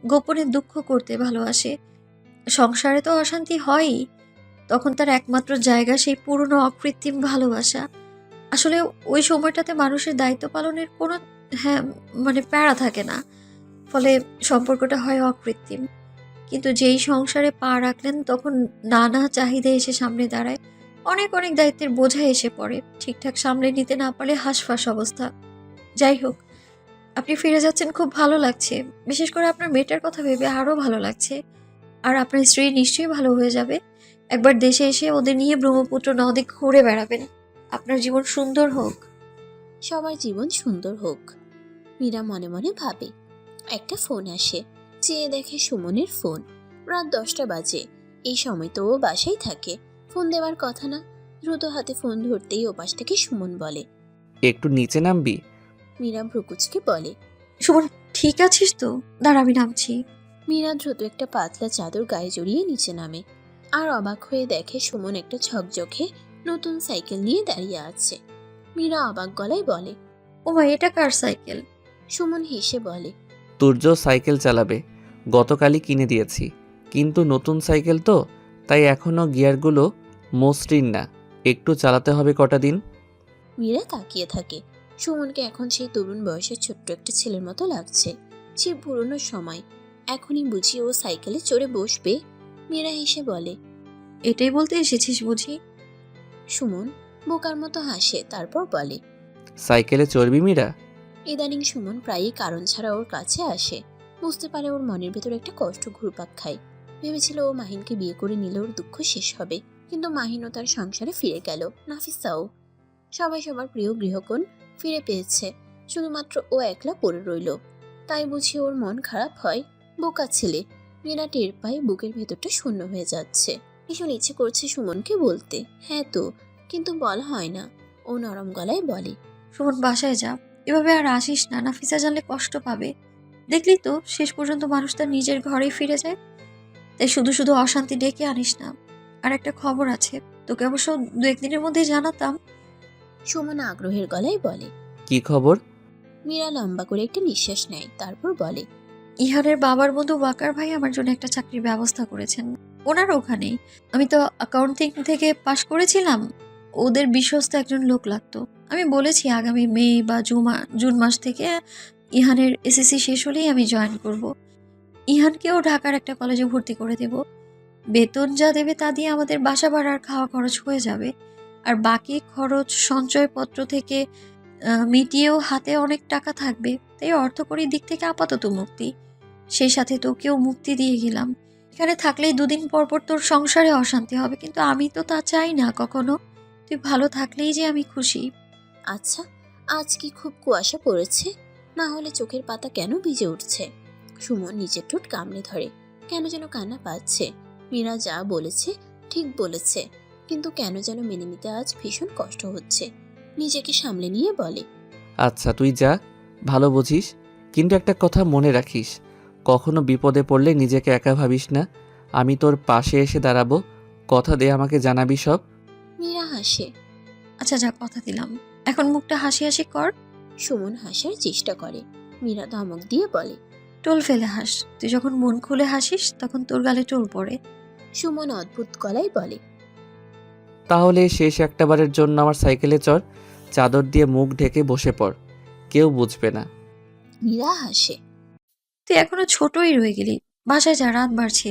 গোপনে দুঃখ করতে ভালোবাসে। সংসারে তো অশান্তি হয়ই, তখন তার একমাত্র জায়গা সেই পুরনো অকৃত্রিম ভালোবাসা। আসলে ওই সময়টাতে মানুষের দায়িত্ব পালনের কোনো প্যারা থাকে না, ফলে সম্পর্কটা হয় অকৃত্রিম। কিন্তু যেই সংসারে পা রাখলেন তখন নানা চাহিদা এসে সামনে দাঁড়ায়, অনেক অনেক দায়িত্বের বোঝা এসে পড়ে, ঠিকঠাক সামলে নিতে না পারলে হাঁসফাঁস অবস্থা। যাই হোক, আপনি ফিরে যাচ্ছেন, খুব ভালো লাগছে। বিশেষ করে আপনার মেয়েটার কথা ভেবে আরও ভালো লাগছে। আর আপনার স্ত্রী নিশ্চয়ই ভালো হয়ে যাবে। একবার দেশে এসে ওদের নিয়ে ব্রহ্মপুত্র নদী ঘুরে বেড়াবেন। আপনার জীবন সুন্দর হোক। সবার জীবন সুন্দর হোক। মীরা মনে মনে ভাবে। একটা ফোন আসে। চেয়ে দেখে সুমনের ফোন। রাত 10টা বাজে। এই সময় তো ও বাসায় থাকে, ফোন দেওয়ার কথা না। দ্রুত হাতে ফোন ধরতেই ওপাশ থেকে সুমন বলে, একটু নিচে নামবি? মীরা ভ্রুকুচকে বলে। সুমন, ঠিক আছিস তো? দাঁড়া, আমি নামছি। মীরা দ্রুত একটা পাতলা চাদর গায়ে জড়িয়ে নিচে নামে, আর অবাক হয়ে দেখে সুমন একটা ঝকঝকে নতুন সাইকেল নিয়ে দাঁড়িয়ে আছে। মীরা অবাক গলায় বলে। ওমা, এটা কার সাইকেল? সুমন হেসে বলে। তুর্য সাইকেল চালাবে, গতকালই কিনে দিয়েছি, কিন্তু নতুন সাইকেল তো, তাই এখনও গিয়ারগুলো মসৃণ না, একটু চালাতে হবে কটা দিন। মীরা তাকিয়ে থাকে। সুমনকে এখন সেই তরুণ বয়সের ছোট্ট একটা ছেলের মতো লাগছে, সে পুরনো সময়। এখনই বুঝি ও সাইকেলে চড়ে বসবে। মীরা হেসে বলে। এটাই বলতে এসেছিস বুঝি? সুমন বোকার মতো হাসে, তারপর বলে। সাইকেলে চড়বি মীরা? ইদানিং সুমন প্রায়ই কারণ ছাড়া ওর কাছে আসে। বুঝতে পারে ওর মনের ভেতর একটা কষ্ট ঘুরপাক খায়। ভেবেছিল ও মাহিনকে বিয়ে করে নিলে ওর দুঃখ শেষ হবে, কিন্তু মাহিনও তার সংসারে ফিরে গেল, নাফিসাও। সবাই সবার প্রিয় গৃহকোণ ফিরে পেয়েছে, শুধুমাত্র ও একলা পড়ে রইল। তাই বুঝি ওর মন খারাপ হয়। বোকা ছেলে। মীরা টের পায় বুকের ভেতরটা শূন্য হয়ে যাচ্ছে। ভীষণ ইচ্ছে করছে সুমনকে বলতে হ্যাঁ তো, কিন্তু বলা হয় না। ও নরম গলায় বলে। সুমন, বাসায় যা, এভাবে আর আসিস না, নাফিসা জানলে কষ্ট পাবে। দেখলি তো শেষ পর্যন্ত মানুষ তার নিজের ঘরেই ফিরে যায়। তাই শুধু শুধু অশান্তি ডেকে আনিস না। আর একটা খবর আছে, তোকে অবশ্য 2-1 দিনের মধ্যেই জানাতাম। সুমন আগ্রহের গলায় বলে। কি খবর? মীরা লম্বা করে একটা নিঃশ্বাস নেয়, তারপর বলে। ইহানের বাবার বন্ধু ওয়াকার ভাই আমার জন্য একটা চাকরির ব্যবস্থা করেছেন ওনার ওখানেই। আমি তো অ্যাকাউন্টিং থেকে পাশ করেছিলাম, ওদের বিশ্বস্ত একজন লোক লাগতো। আমি বলেছি আগামী মে বা জুন মাস থেকে ইহানের এসএসসি শেষ হলেই আমি জয়েন করব। ইহানকেও ঢাকার একটা কলেজে ভর্তি করে দেব। বেতন যা দেবে তা দিয়ে আমাদের বাসা ভাড়ার খাওয়া খরচ হয়ে যাবে, আর বাকি খরচ সঞ্চয়পত্র থেকে মিটিয়েও হাতে অনেক টাকা থাকবে। তাই অর্থকরী দিক থেকে আপাতত মুক্তি। সেই সাথে তোকেও মুক্তি দিয়ে গেলাম। এখানে থাকলেই 2 দিন পর পর তোর সংসারে অশান্তি হবে, কিন্তু আমি তো তা চাই না কখনো। তুই ভালো থাকলেই যে আমি খুশি। আচ্ছা, আজ কি খুব কুয়াশা পড়েছে? না হলে চোখের পাতা কেন ভিজে উঠছে? সুমন নিজের ঠোঁট কামড়ে ধরে, কেন যেন কান্না পাচ্ছে। মীরা যা বলেছে ঠিক বলেছে, কিন্তু কেন যেন মেনে নিতে আজ ভীষণ কষ্ট হচ্ছে। নিজেকে সামলে নিয়ে বলে। আচ্ছা তুই যা, ভালো বুঝিস, কিন্তু একটা কথা মনে রাখিস, কখনো বিপদে পড়লে নিজেকে একা ভাবিস না, আমি তোর পাশে এসে দাঁড়াবো। কথা দে আমাকে জানাবি সব। মীরা হাসে। আচ্ছা যা, কথা দিলাম। এখন মুখটা হাসি হাসি কর। সুমন হাসার চেষ্টা করে। মীরা ধমক দিয়ে বলে। টোল ফেলে হাস। তুই যখন মন খুলে হাসিস তখন তোর গালে টোল পড়ে। সুমন অদ্ভুত গলায় বলে। তাহলে শেষ একটাবারের জন্য আমার সাইকেলে চড়, চাদর দিয়ে মুখ ঢেকে বসে পড়, কেউ বুঝবে না। মীরা হাসে। তুই এখনো ছোটই রয়ে গেলি, বাসায় যা, রাত বাড়ছে।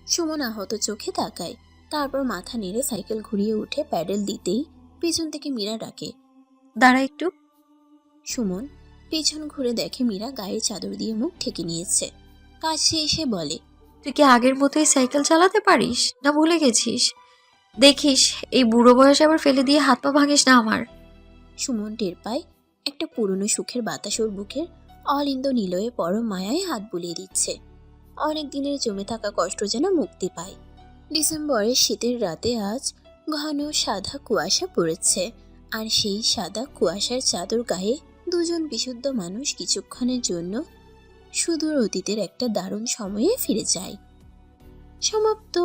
সুমন আহত চোখে তাকায়, তারপর মাথা নেড়ে সাইকেল ঘুরিয়ে উঠে প্যাডেল দিতেই পেছন থেকে মীরা ডাকে। দাঁড়া একটু। সুমন পেছন ঘুরে দেখে মীরা গায়ে চাদর দিয়ে মুখ ঢেকে নিয়েছে। কাছে এসে বলে। তুই কি আগের মতোই সাইকেল চালাতে পারিস, না ভুলে গেছিস? দেখিস এই বুড়ো বয়সে আবার ফেলে দিয়ে হাত পা ভাঙিস না আমার। সুমন টের পায় একটা পুরনো সুখের বাতাস ওর বুকের অলিন্দ নিলয়ে পরম মায়ায় হাত বুলিয়ে দিচ্ছে। অনেক দিনের জমে থাকা কষ্ট যেন মুক্তি পায়। ডিসেম্বরের শীতের রাতে আজ ঘন সাদা কুয়াশা পড়েছে, আর সেই সাদা কুয়াশার চাদর গায়ে দুজন বিশুদ্ধ মানুষ কিছুক্ষণের জন্য সুদূর অতীতের একটা দারুণ সময়ে ফিরে যায়। সমাপ্ত।